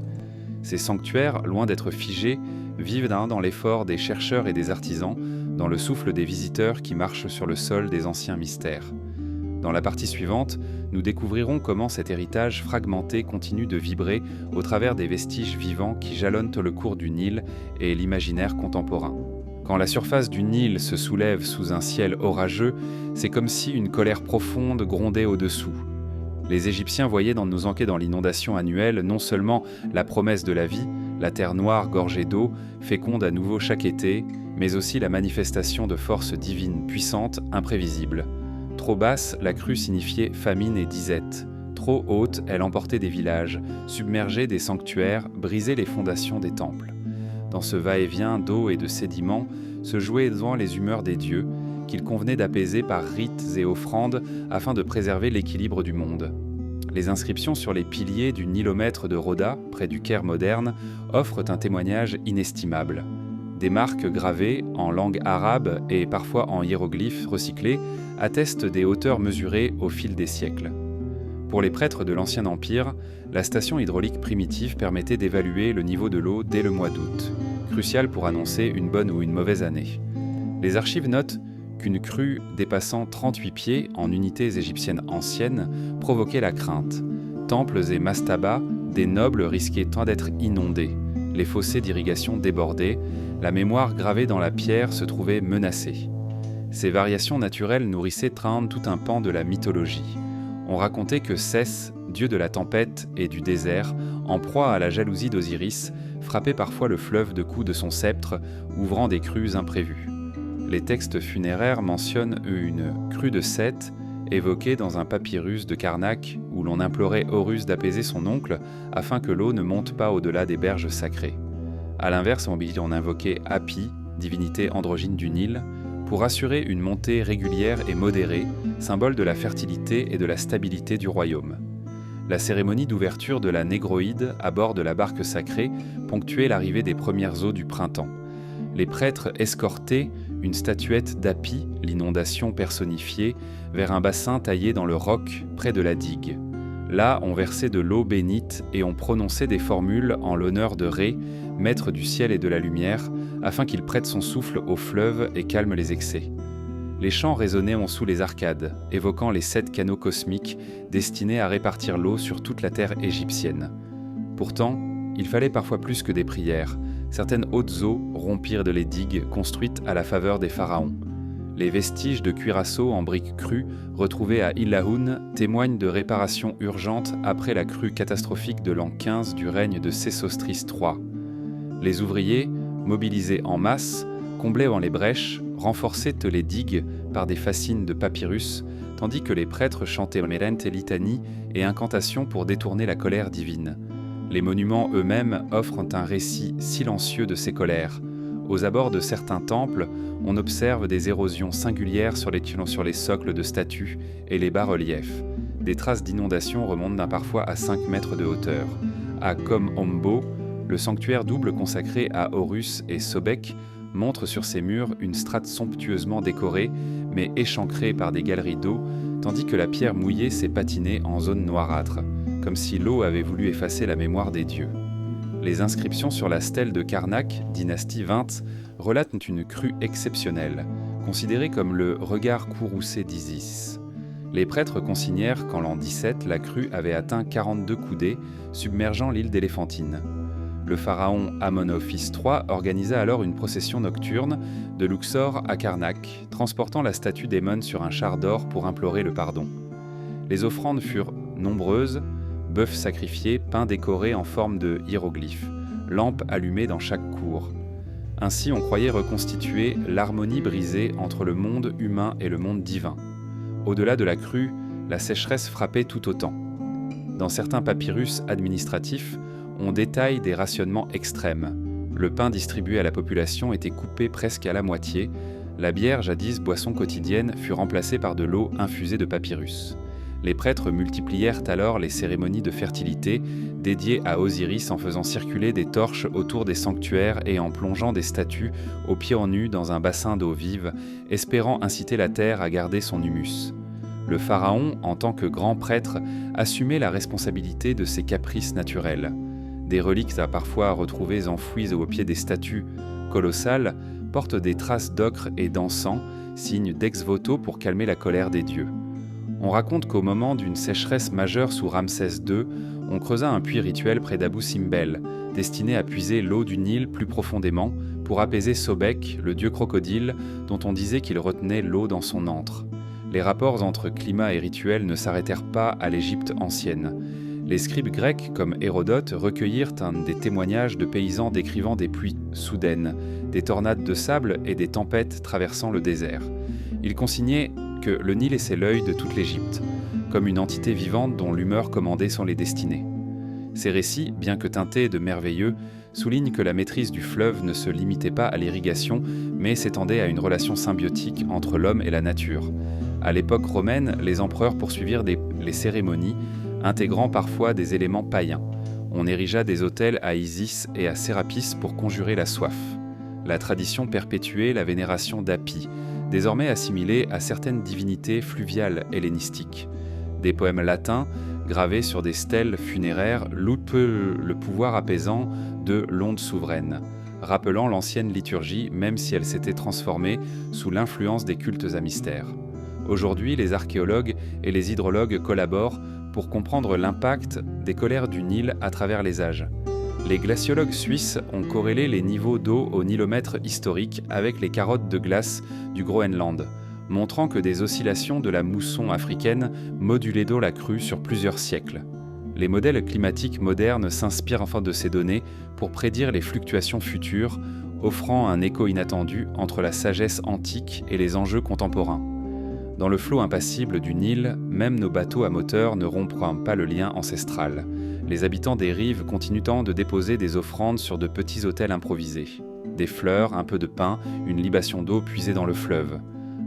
Ces sanctuaires, loin d'être figés, vivent dans l'effort des chercheurs et des artisans, dans le souffle des visiteurs qui marchent sur le sol des anciens mystères. Dans la partie suivante, nous découvrirons comment cet héritage fragmenté continue de vibrer au travers des vestiges vivants qui jalonnent le cours du Nil et l'imaginaire contemporain. Quand la surface du Nil se soulève sous un ciel orageux, c'est comme si une colère profonde grondait au-dessous. Les Égyptiens voyaient dans nos enquêtes dans l'inondation annuelle non seulement la promesse de la vie, la terre noire gorgée d'eau, féconde à nouveau chaque été, mais aussi la manifestation de forces divines puissantes, imprévisibles. Trop basse, la crue signifiait famine et disette. Trop haute, elle emportait des villages, submergeait des sanctuaires, brisait les fondations des temples. Dans ce va-et-vient d'eau et de sédiments se jouaient devant les humeurs des dieux, qu'il convenait d'apaiser par rites et offrandes afin de préserver l'équilibre du monde. Les inscriptions sur les piliers du Nilomètre de Rhoda, près du Caire moderne, offrent un témoignage inestimable. Des marques gravées en langue arabe et parfois en hiéroglyphes recyclés attestent des hauteurs mesurées au fil des siècles. Pour les prêtres de l'Ancien Empire, la station hydraulique primitive permettait d'évaluer le niveau de l'eau dès le mois d'août, crucial pour annoncer une bonne ou une mauvaise année. Les archives notent qu'une crue dépassant 38 pieds en unités égyptiennes anciennes provoquait la crainte. Temples et mastabas, des nobles risquaient tant d'être inondés. Les fossés d'irrigation débordaient, la mémoire gravée dans la pierre se trouvait menacée. Ces variations naturelles nourrissaient tout un pan de la mythologie. On racontait que Sès, dieu de la tempête et du désert, en proie à la jalousie d'Osiris, frappait parfois le fleuve de coups de son sceptre, ouvrant des crues imprévues. Les textes funéraires mentionnent une crue de Seth, évoquée dans un papyrus de Karnak où l'on implorait Horus d'apaiser son oncle afin que l'eau ne monte pas au-delà des berges sacrées. A l'inverse, on invoquait Hapi, divinité androgyne du Nil, pour assurer une montée régulière et modérée, symbole de la fertilité et de la stabilité du royaume. La cérémonie d'ouverture de la Négroïde à bord de la barque sacrée ponctuait l'arrivée des premières eaux du printemps. Les prêtres escortaient une statuette d'Hapi, l'inondation personnifiée, vers un bassin taillé dans le roc près de la digue. Là, on versait de l'eau bénite et on prononçait des formules en l'honneur de Ré, maître du ciel et de la lumière, afin qu'il prête son souffle au fleuve et calme les excès. Les chants résonnaient en sous les arcades, évoquant les 7 canaux cosmiques destinés à répartir l'eau sur toute la terre égyptienne. Pourtant, il fallait parfois plus que des prières. Certaines hautes eaux rompirent les digues construites à la faveur des pharaons. Les vestiges de cuirassaux en briques crues retrouvés à Ilahoun témoignent de réparations urgentes après la crue catastrophique de l'an 15 du règne de Sésostris III. Les ouvriers, mobilisés en masse, comblaient les brèches, renforçaient les digues par des fascines de papyrus, tandis que les prêtres chantaient mérentes et litanies et incantations pour détourner la colère divine. Les monuments eux-mêmes offrent un récit silencieux de ces colères. Aux abords de certains temples, on observe des érosions singulières sur les socles de statues et les bas-reliefs. Des traces d'inondation remontent parfois à 5 mètres de hauteur. À Kom-Ombo, le sanctuaire double consacré à Horus et Sobek montre sur ses murs une strate somptueusement décorée, mais échancrée par des galeries d'eau, tandis que la pierre mouillée s'est patinée en zone noirâtre, comme si l'eau avait voulu effacer la mémoire des dieux. Les inscriptions sur la stèle de Karnak, dynastie 20, relatent une crue exceptionnelle, considérée comme le regard courroucé d'Isis. Les prêtres consignèrent qu'en l'an 17, la crue avait atteint 42 coudées, submergeant l'île d'Éléphantine. Le pharaon Amon-Ophis III organisa alors une procession nocturne de Luxor à Karnak, transportant la statue d'Amon sur un char d'or pour implorer le pardon. Les offrandes furent nombreuses, bœufs sacrifiés, pains décorés en forme de hiéroglyphes, lampes allumées dans chaque cour. Ainsi, on croyait reconstituer l'harmonie brisée entre le monde humain et le monde divin. Au-delà de la crue, la sécheresse frappait tout autant. Dans certains papyrus administratifs, on détaille des rationnements extrêmes. Le pain distribué à la population était coupé presque à la moitié. La bière, jadis boisson quotidienne, fut remplacée par de l'eau infusée de papyrus. Les prêtres multiplièrent alors les cérémonies de fertilité dédiées à Osiris en faisant circuler des torches autour des sanctuaires et en plongeant des statues aux pieds nus dans un bassin d'eau vive, espérant inciter la terre à garder son humus. Le pharaon, en tant que grand prêtre, assumait la responsabilité de ces caprices naturels. Des reliques parfois retrouvées enfouies au pied des statues colossales portent des traces d'ocre et d'encens, signe d'ex voto pour calmer la colère des dieux. On raconte qu'au moment d'une sécheresse majeure sous Ramsès II, on creusa un puits rituel près d'Abou Simbel, destiné à puiser l'eau du Nil plus profondément pour apaiser Sobek, le dieu crocodile, dont on disait qu'il retenait l'eau dans son antre. Les rapports entre climat et rituel ne s'arrêtèrent pas à l'Égypte ancienne. Les scribes grecs, comme Hérodote, recueillirent des témoignages de paysans décrivant des pluies soudaines, des tornades de sable et des tempêtes traversant le désert. Ils consignaient que le Nil était l'œil de toute l'Égypte, comme une entité vivante dont l'humeur commandait sur les destinées. Ces récits, bien que teintés de merveilleux, soulignent que la maîtrise du fleuve ne se limitait pas à l'irrigation, mais s'étendait à une relation symbiotique entre l'homme et la nature. À l'époque romaine, les empereurs poursuivirent les cérémonies, intégrant parfois des éléments païens. On érigea des autels à Isis et à Sérapis pour conjurer la soif. La tradition perpétuait la vénération d'Api, désormais assimilée à certaines divinités fluviales hellénistiques. Des poèmes latins, gravés sur des stèles funéraires, louent le pouvoir apaisant de l'onde souveraine, rappelant l'ancienne liturgie même si elle s'était transformée sous l'influence des cultes à mystère. Aujourd'hui, les archéologues et les hydrologues collaborent pour comprendre l'impact des colères du Nil à travers les âges. Les glaciologues suisses ont corrélé les niveaux d'eau au nilomètre historique avec les carottes de glace du Groenland, montrant que des oscillations de la mousson africaine modulaient d'eau la crue sur plusieurs siècles. Les modèles climatiques modernes s'inspirent enfin de ces données pour prédire les fluctuations futures, offrant un écho inattendu entre la sagesse antique et les enjeux contemporains. Dans le flot impassible du Nil, même nos bateaux à moteur ne rompront pas le lien ancestral. Les habitants des rives continuent de déposer des offrandes sur de petits autels improvisés. Des fleurs, un peu de pain, une libation d'eau puisée dans le fleuve.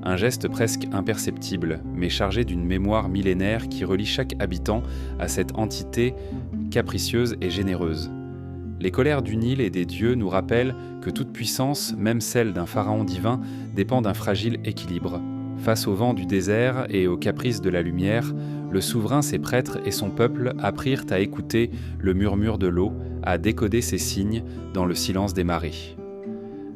Un geste presque imperceptible, mais chargé d'une mémoire millénaire qui relie chaque habitant à cette entité capricieuse et généreuse. Les colères du Nil et des dieux nous rappellent que toute puissance, même celle d'un pharaon divin, dépend d'un fragile équilibre. Face au vent du désert et aux caprices de la lumière, le souverain, ses prêtres et son peuple apprirent à écouter le murmure de l'eau, à décoder ses signes dans le silence des marées.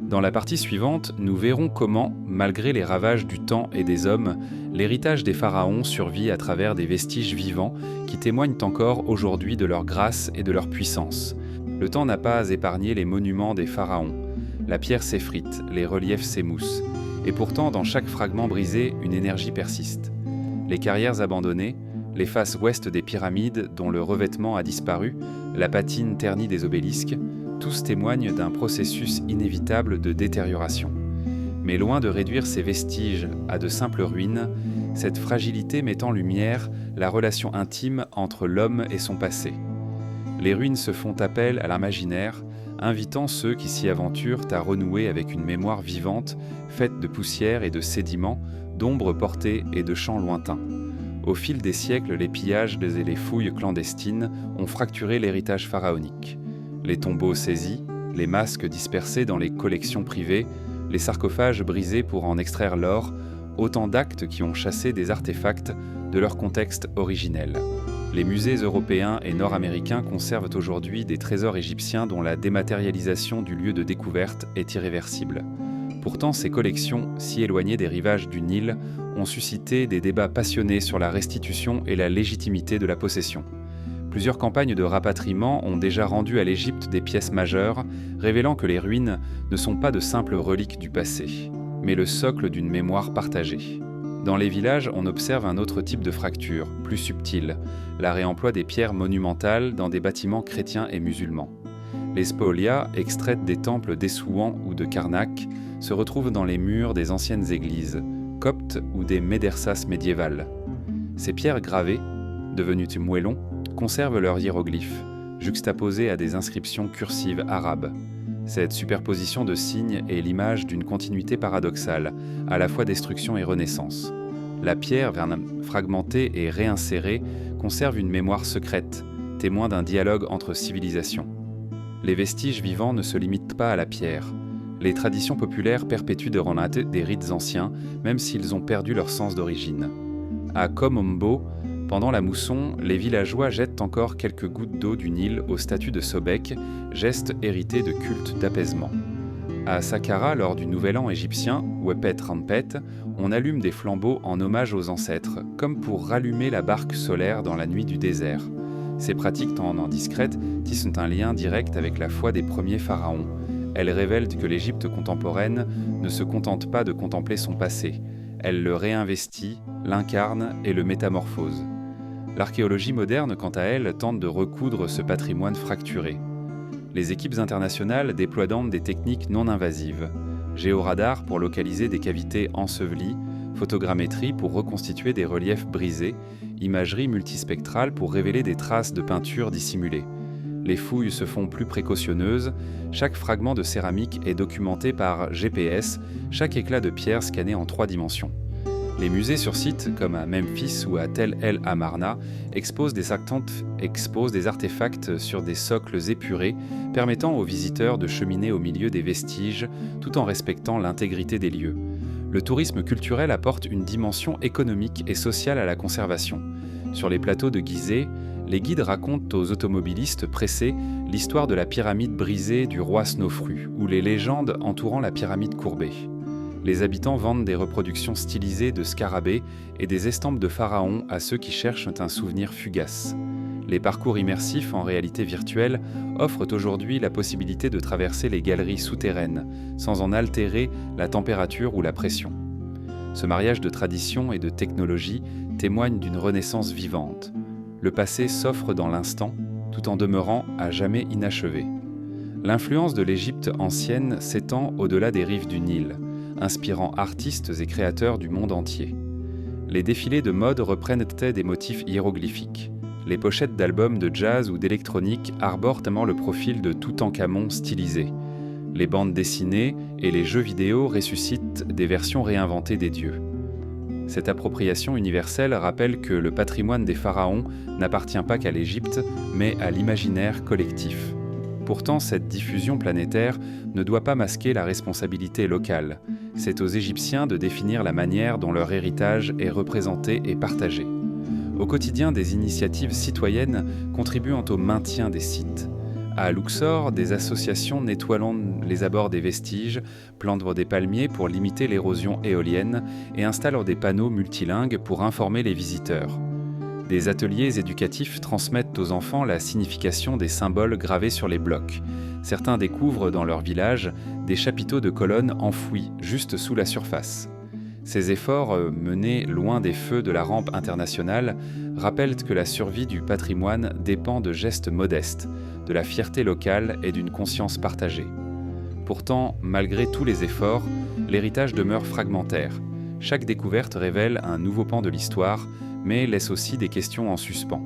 Dans la partie suivante, nous verrons comment, malgré les ravages du temps et des hommes, l'héritage des pharaons survit à travers des vestiges vivants qui témoignent encore aujourd'hui de leur grâce et de leur puissance. Le temps n'a pas épargné les monuments des pharaons. La pierre s'effrite, les reliefs s'émoussent. Et pourtant, dans chaque fragment brisé, une énergie persiste. Les carrières abandonnées, les faces ouest des pyramides dont le revêtement a disparu, la patine ternie des obélisques, tous témoignent d'un processus inévitable de détérioration. Mais loin de réduire ces vestiges à de simples ruines, cette fragilité met en lumière la relation intime entre l'homme et son passé. Les ruines se font appel à l'imaginaire, invitant ceux qui s'y aventurent à renouer avec une mémoire vivante, faite de poussière et de sédiments, d'ombres portées et de chants lointains. Au fil des siècles, les pillages et les fouilles clandestines ont fracturé l'héritage pharaonique. Les tombeaux saisis, les masques dispersés dans les collections privées, les sarcophages brisés pour en extraire l'or, autant d'actes qui ont chassé des artefacts de leur contexte originel. Les musées européens et nord-américains conservent aujourd'hui des trésors égyptiens dont la dématérialisation du lieu de découverte est irréversible. Pourtant, ces collections, si éloignées des rivages du Nil, ont suscité des débats passionnés sur la restitution et la légitimité de la possession. Plusieurs campagnes de rapatriement ont déjà rendu à l'Égypte des pièces majeures, révélant que les ruines ne sont pas de simples reliques du passé, mais le socle d'une mémoire partagée. Dans les villages, on observe un autre type de fracture, plus subtile, la réemploi des pierres monumentales dans des bâtiments chrétiens et musulmans. Les spolias, extraites des temples d'Essouan ou de Karnak, se retrouvent dans les murs des anciennes églises, coptes ou des médersas médiévales. Ces pierres gravées, devenues moellons, conservent leurs hiéroglyphes, juxtaposés à des inscriptions cursives arabes. Cette superposition de signes est l'image d'une continuité paradoxale, à la fois destruction et renaissance. La pierre, fragmentée et réinsérée, conserve une mémoire secrète, témoin d'un dialogue entre civilisations. Les vestiges vivants ne se limitent pas à la pierre. Les traditions populaires perpétuent des rites anciens, même s'ils ont perdu leur sens d'origine. À Kom-Ombo, pendant la mousson, les villageois jettent encore quelques gouttes d'eau du Nil aux statues de Sobek, geste hérité de culte d'apaisement. À Saqqara, lors du Nouvel An égyptien, Wepet Rampet, on allume des flambeaux en hommage aux ancêtres, comme pour rallumer la barque solaire dans la nuit du désert. Ces pratiques tendant discrètes tissent un lien direct avec la foi des premiers pharaons. Elles révèlent que l'Égypte contemporaine ne se contente pas de contempler son passé. Elle le réinvestit, l'incarne et le métamorphose. L'archéologie moderne, quant à elle, tente de recoudre ce patrimoine fracturé. Les équipes internationales déploient donc des techniques non invasives. Géoradar pour localiser des cavités ensevelies, photogrammétrie pour reconstituer des reliefs brisés, imagerie multispectrale pour révéler des traces de peinture dissimulées. Les fouilles se font plus précautionneuses, chaque fragment de céramique est documenté par GPS, chaque éclat de pierre scanné en 3 dimensions. Les musées sur site, comme à Memphis ou à Tel El Amarna, exposent des artefacts sur des socles épurés, permettant aux visiteurs de cheminer au milieu des vestiges, tout en respectant l'intégrité des lieux. Le tourisme culturel apporte une dimension économique et sociale à la conservation. Sur les plateaux de Gizeh, les guides racontent aux automobilistes pressés l'histoire de la pyramide brisée du roi Snofru ou les légendes entourant la pyramide courbée. Les habitants vendent des reproductions stylisées de scarabées et des estampes de pharaons à ceux qui cherchent un souvenir fugace. Les parcours immersifs en réalité virtuelle offrent aujourd'hui la possibilité de traverser les galeries souterraines sans en altérer la température ou la pression. Ce mariage de tradition et de technologie témoigne d'une renaissance vivante. Le passé s'offre dans l'instant, tout en demeurant à jamais inachevé. L'influence de l'Égypte ancienne s'étend au-delà des rives du Nil, inspirant artistes et créateurs du monde entier. Les défilés de mode reprennent des motifs hiéroglyphiques. Les pochettes d'albums de jazz ou d'électronique arborent tellement le profil de Toutankhamon stylisé. Les bandes dessinées et les jeux vidéo ressuscitent des versions réinventées des dieux. Cette appropriation universelle rappelle que le patrimoine des pharaons n'appartient pas qu'à l'Égypte, mais à l'imaginaire collectif. Pourtant, cette diffusion planétaire ne doit pas masquer la responsabilité locale. C'est aux Égyptiens de définir la manière dont leur héritage est représenté et partagé. Au quotidien, des initiatives citoyennes contribuant au maintien des sites. À Luxor, des associations nettoient les abords des vestiges, plantent des palmiers pour limiter l'érosion éolienne et installent des panneaux multilingues pour informer les visiteurs. Des ateliers éducatifs transmettent aux enfants la signification des symboles gravés sur les blocs. Certains découvrent dans leur village des chapiteaux de colonnes enfouis juste sous la surface. Ces efforts, menés loin des feux de la rampe internationale, rappellent que la survie du patrimoine dépend de gestes modestes, de la fierté locale et d'une conscience partagée. Pourtant, malgré tous les efforts, l'héritage demeure fragmentaire. Chaque découverte révèle un nouveau pan de l'histoire, mais laisse aussi des questions en suspens.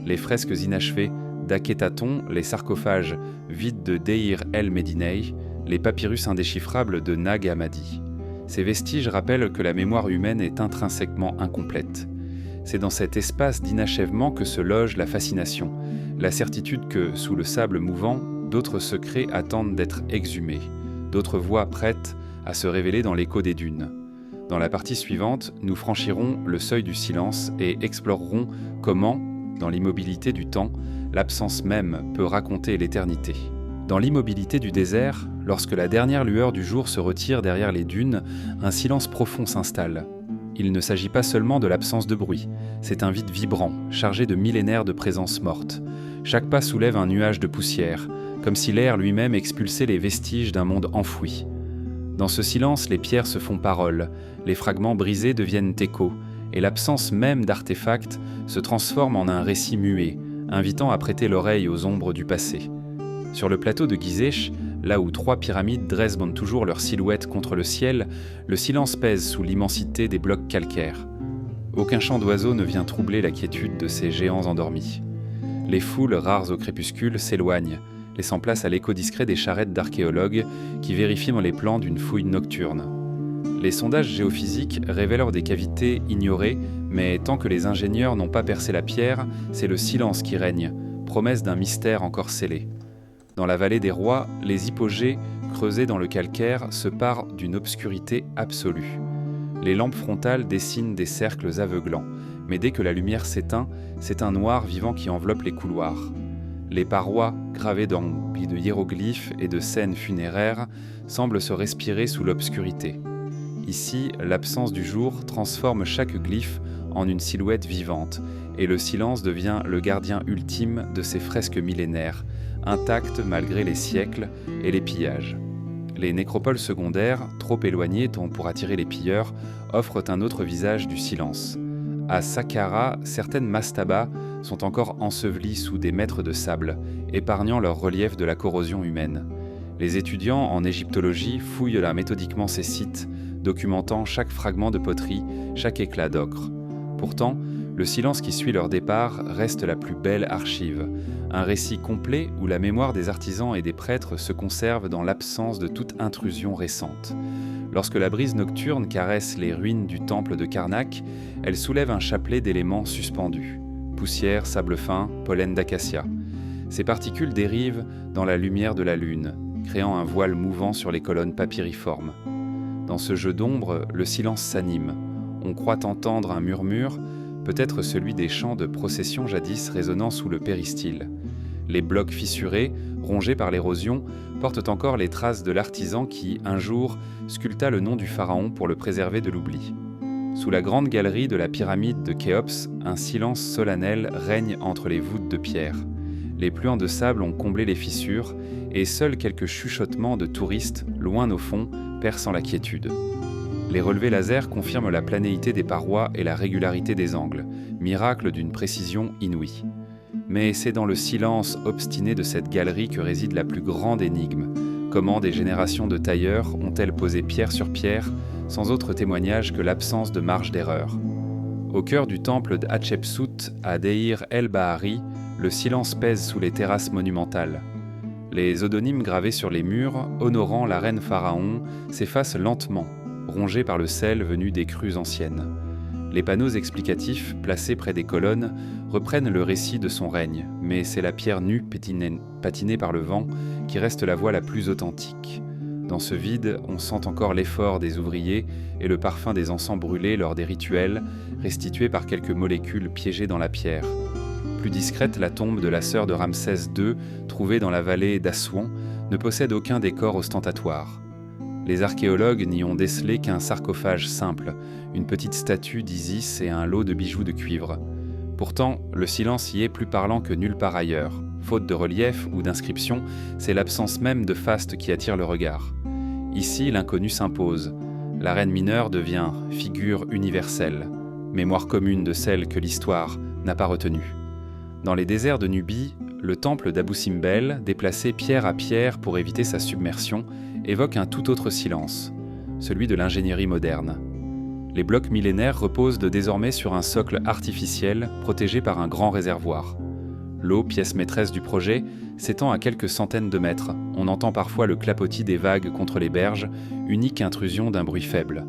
Les fresques inachevées d'Akhenaton, les sarcophages vides de Deir el-Medinei, les papyrus indéchiffrables de Nag Hammadi. Ces vestiges rappellent que la mémoire humaine est intrinsèquement incomplète. C'est dans cet espace d'inachèvement que se loge la fascination, la certitude que, sous le sable mouvant, d'autres secrets attendent d'être exhumés, d'autres voix prêtes à se révéler dans l'écho des dunes. Dans la partie suivante, nous franchirons le seuil du silence et explorerons comment, dans l'immobilité du temps, l'absence même peut raconter l'éternité. Dans l'immobilité du désert, lorsque la dernière lueur du jour se retire derrière les dunes, un silence profond s'installe. Il ne s'agit pas seulement de l'absence de bruit, c'est un vide vibrant, chargé de millénaires de présence morte. Chaque pas soulève un nuage de poussière, comme si l'air lui-même expulsait les vestiges d'un monde enfoui. Dans ce silence, les pierres se font parole, les fragments brisés deviennent échos, et l'absence même d'artefacts se transforme en un récit muet, invitant à prêter l'oreille aux ombres du passé. Sur le plateau de Gizeh, là où 3 pyramides dressent toujours leur silhouette contre le ciel, le silence pèse sous l'immensité des blocs calcaires. Aucun chant d'oiseau ne vient troubler la quiétude de ces géants endormis. Les foules, rares au crépuscule, s'éloignent, laissant place à l'écho discret des charrettes d'archéologues qui vérifient les plans d'une fouille nocturne. Les sondages géophysiques révèlent des cavités ignorées, mais tant que les ingénieurs n'ont pas percé la pierre, c'est le silence qui règne, promesse d'un mystère encore scellé. Dans la vallée des rois, les hypogées, creusées dans le calcaire, se parent d'une obscurité absolue. Les lampes frontales dessinent des cercles aveuglants, mais dès que la lumière s'éteint, c'est un noir vivant qui enveloppe les couloirs. Les parois, gravées d'emplis de hiéroglyphes et de scènes funéraires, semblent se respirer sous l'obscurité. Ici, l'absence du jour transforme chaque glyphe en une silhouette vivante, et le silence devient le gardien ultime de ces fresques millénaires, intactes malgré les siècles et les pillages. Les nécropoles secondaires, trop éloignées pour attirer les pilleurs, offrent un autre visage du silence. À Saqqara, certaines mastabas sont encore ensevelies sous des mètres de sable, épargnant leur relief de la corrosion humaine. Les étudiants en égyptologie fouillent là méthodiquement ces sites, documentant chaque fragment de poterie, chaque éclat d'ocre. Pourtant, le silence qui suit leur départ reste la plus belle archive, un récit complet où la mémoire des artisans et des prêtres se conserve dans l'absence de toute intrusion récente. Lorsque la brise nocturne caresse les ruines du temple de Karnak, elle soulève un chapelet d'éléments suspendus. Poussière, sable fin, pollen d'acacia. Ces particules dérivent dans la lumière de la lune, créant un voile mouvant sur les colonnes papyriformes. Dans ce jeu d'ombre, le silence s'anime. On croit entendre un murmure, peut-être celui des chants de procession jadis résonnant sous le péristyle. Les blocs fissurés, rongés par l'érosion, portent encore les traces de l'artisan qui, un jour, sculpta le nom du pharaon pour le préserver de l'oubli. Sous la grande galerie de la pyramide de Khéops, un silence solennel règne entre les voûtes de pierre. Les pluants de sable ont comblé les fissures, et seuls quelques chuchotements de touristes, loin au fond, perçant la quiétude. Les relevés laser confirment la planéité des parois et la régularité des angles, miracle d'une précision inouïe. Mais c'est dans le silence obstiné de cette galerie que réside la plus grande énigme. Comment des générations de tailleurs ont-elles posé pierre sur pierre, sans autre témoignage que l'absence de marge d'erreur? Au cœur du temple d'Hatchepsout, à Deir el-Bahari, le silence pèse sous les terrasses monumentales. Les odonymes gravés sur les murs, honorant la reine pharaon, s'effacent lentement, rongés par le sel venu des crues anciennes. Les panneaux explicatifs, placés près des colonnes, reprennent le récit de son règne, mais c'est la pierre nue patinée par le vent qui reste la voix la plus authentique. Dans ce vide, on sent encore l'effort des ouvriers et le parfum des encens brûlés lors des rituels, restitués par quelques molécules piégées dans la pierre. Plus discrète, la tombe de la sœur de Ramsès II, trouvée dans la vallée d'Assouan, ne possède aucun décor ostentatoire. Les archéologues n'y ont décelé qu'un sarcophage simple, une petite statue d'Isis et un lot de bijoux de cuivre. Pourtant, le silence y est plus parlant que nulle part ailleurs. Faute de relief ou d'inscription, c'est l'absence même de faste qui attire le regard. Ici, l'inconnu s'impose. La reine mineure devient figure universelle, mémoire commune de celle que l'histoire n'a pas retenue. Dans les déserts de Nubie, le temple d'Abou Simbel, déplacé pierre à pierre pour éviter sa submersion, évoque un tout autre silence, celui de l'ingénierie moderne. Les blocs millénaires reposent désormais sur un socle artificiel protégé par un grand réservoir. L'eau, pièce maîtresse du projet, s'étend à quelques centaines de mètres. On entend parfois le clapotis des vagues contre les berges, unique intrusion d'un bruit faible.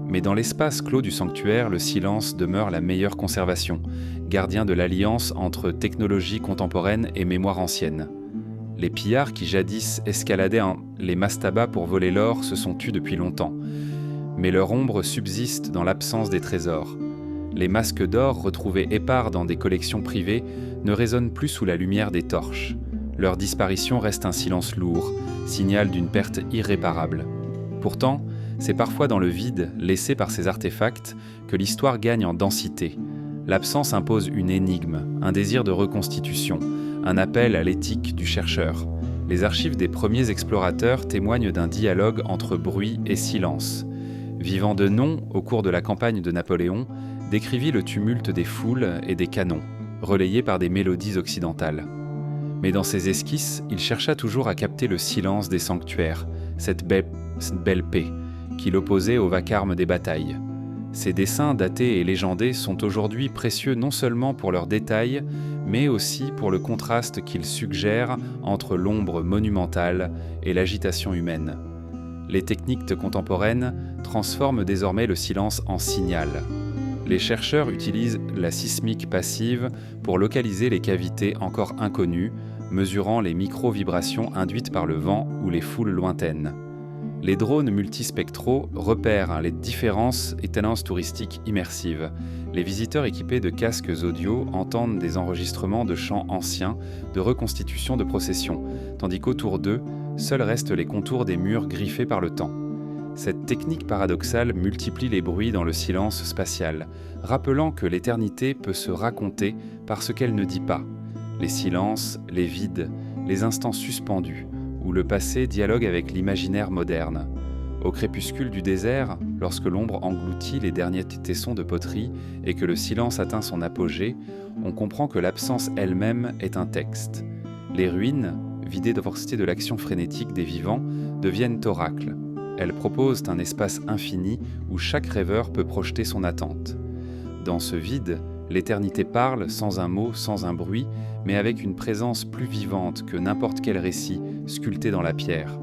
Mais dans l'espace clos du sanctuaire, le silence demeure la meilleure conservation, gardien de l'alliance entre technologie contemporaine et mémoire ancienne. Les pillards qui jadis escaladaient les mastabas pour voler l'or se sont tus depuis longtemps, mais leur ombre subsiste dans l'absence des trésors. Les masques d'or retrouvés épars dans des collections privées ne résonnent plus sous la lumière des torches. Leur disparition reste un silence lourd, signal d'une perte irréparable. Pourtant, c'est parfois dans le vide laissé par ces artefacts que l'histoire gagne en densité. L'absence impose une énigme, un désir de reconstitution, un appel à l'éthique du chercheur. Les archives des premiers explorateurs témoignent d'un dialogue entre bruit et silence. Vivant de nom au cours de la campagne de Napoléon, décrivit le tumulte des foules et des canons, relayés par des mélodies occidentales. Mais dans ses esquisses, il chercha toujours à capter le silence des sanctuaires, cette belle paix, qui l'opposait au vacarme des batailles. Ces dessins datés et légendés sont aujourd'hui précieux non seulement pour leurs détails, mais aussi pour le contraste qu'ils suggèrent entre l'ombre monumentale et l'agitation humaine. Les techniques contemporaines transforment désormais le silence en signal. Les chercheurs utilisent la sismique passive pour localiser les cavités encore inconnues, mesurant les micro-vibrations induites par le vent ou les foules lointaines. Les drones multispectraux repèrent les différences et tendances touristiques immersives. Les visiteurs équipés de casques audio entendent des enregistrements de chants anciens, de reconstitutions de processions, tandis qu'autour d'eux, seuls restent les contours des murs griffés par le temps. Cette technique paradoxale multiplie les bruits dans le silence spatial, rappelant que l'éternité peut se raconter par ce qu'elle ne dit pas. Les silences, les vides, les instants suspendus, où le passé dialogue avec l'imaginaire moderne. Au crépuscule du désert, lorsque l'ombre engloutit les derniers tessons de poterie et que le silence atteint son apogée, on comprend que l'absence elle-même est un texte. Les ruines, vidées de l'action frénétique des vivants, deviennent oracles. Elles proposent un espace infini où chaque rêveur peut projeter son attente. Dans ce vide, l'éternité parle sans un mot, sans un bruit, mais avec une présence plus vivante que n'importe quel récit sculpté dans la pierre.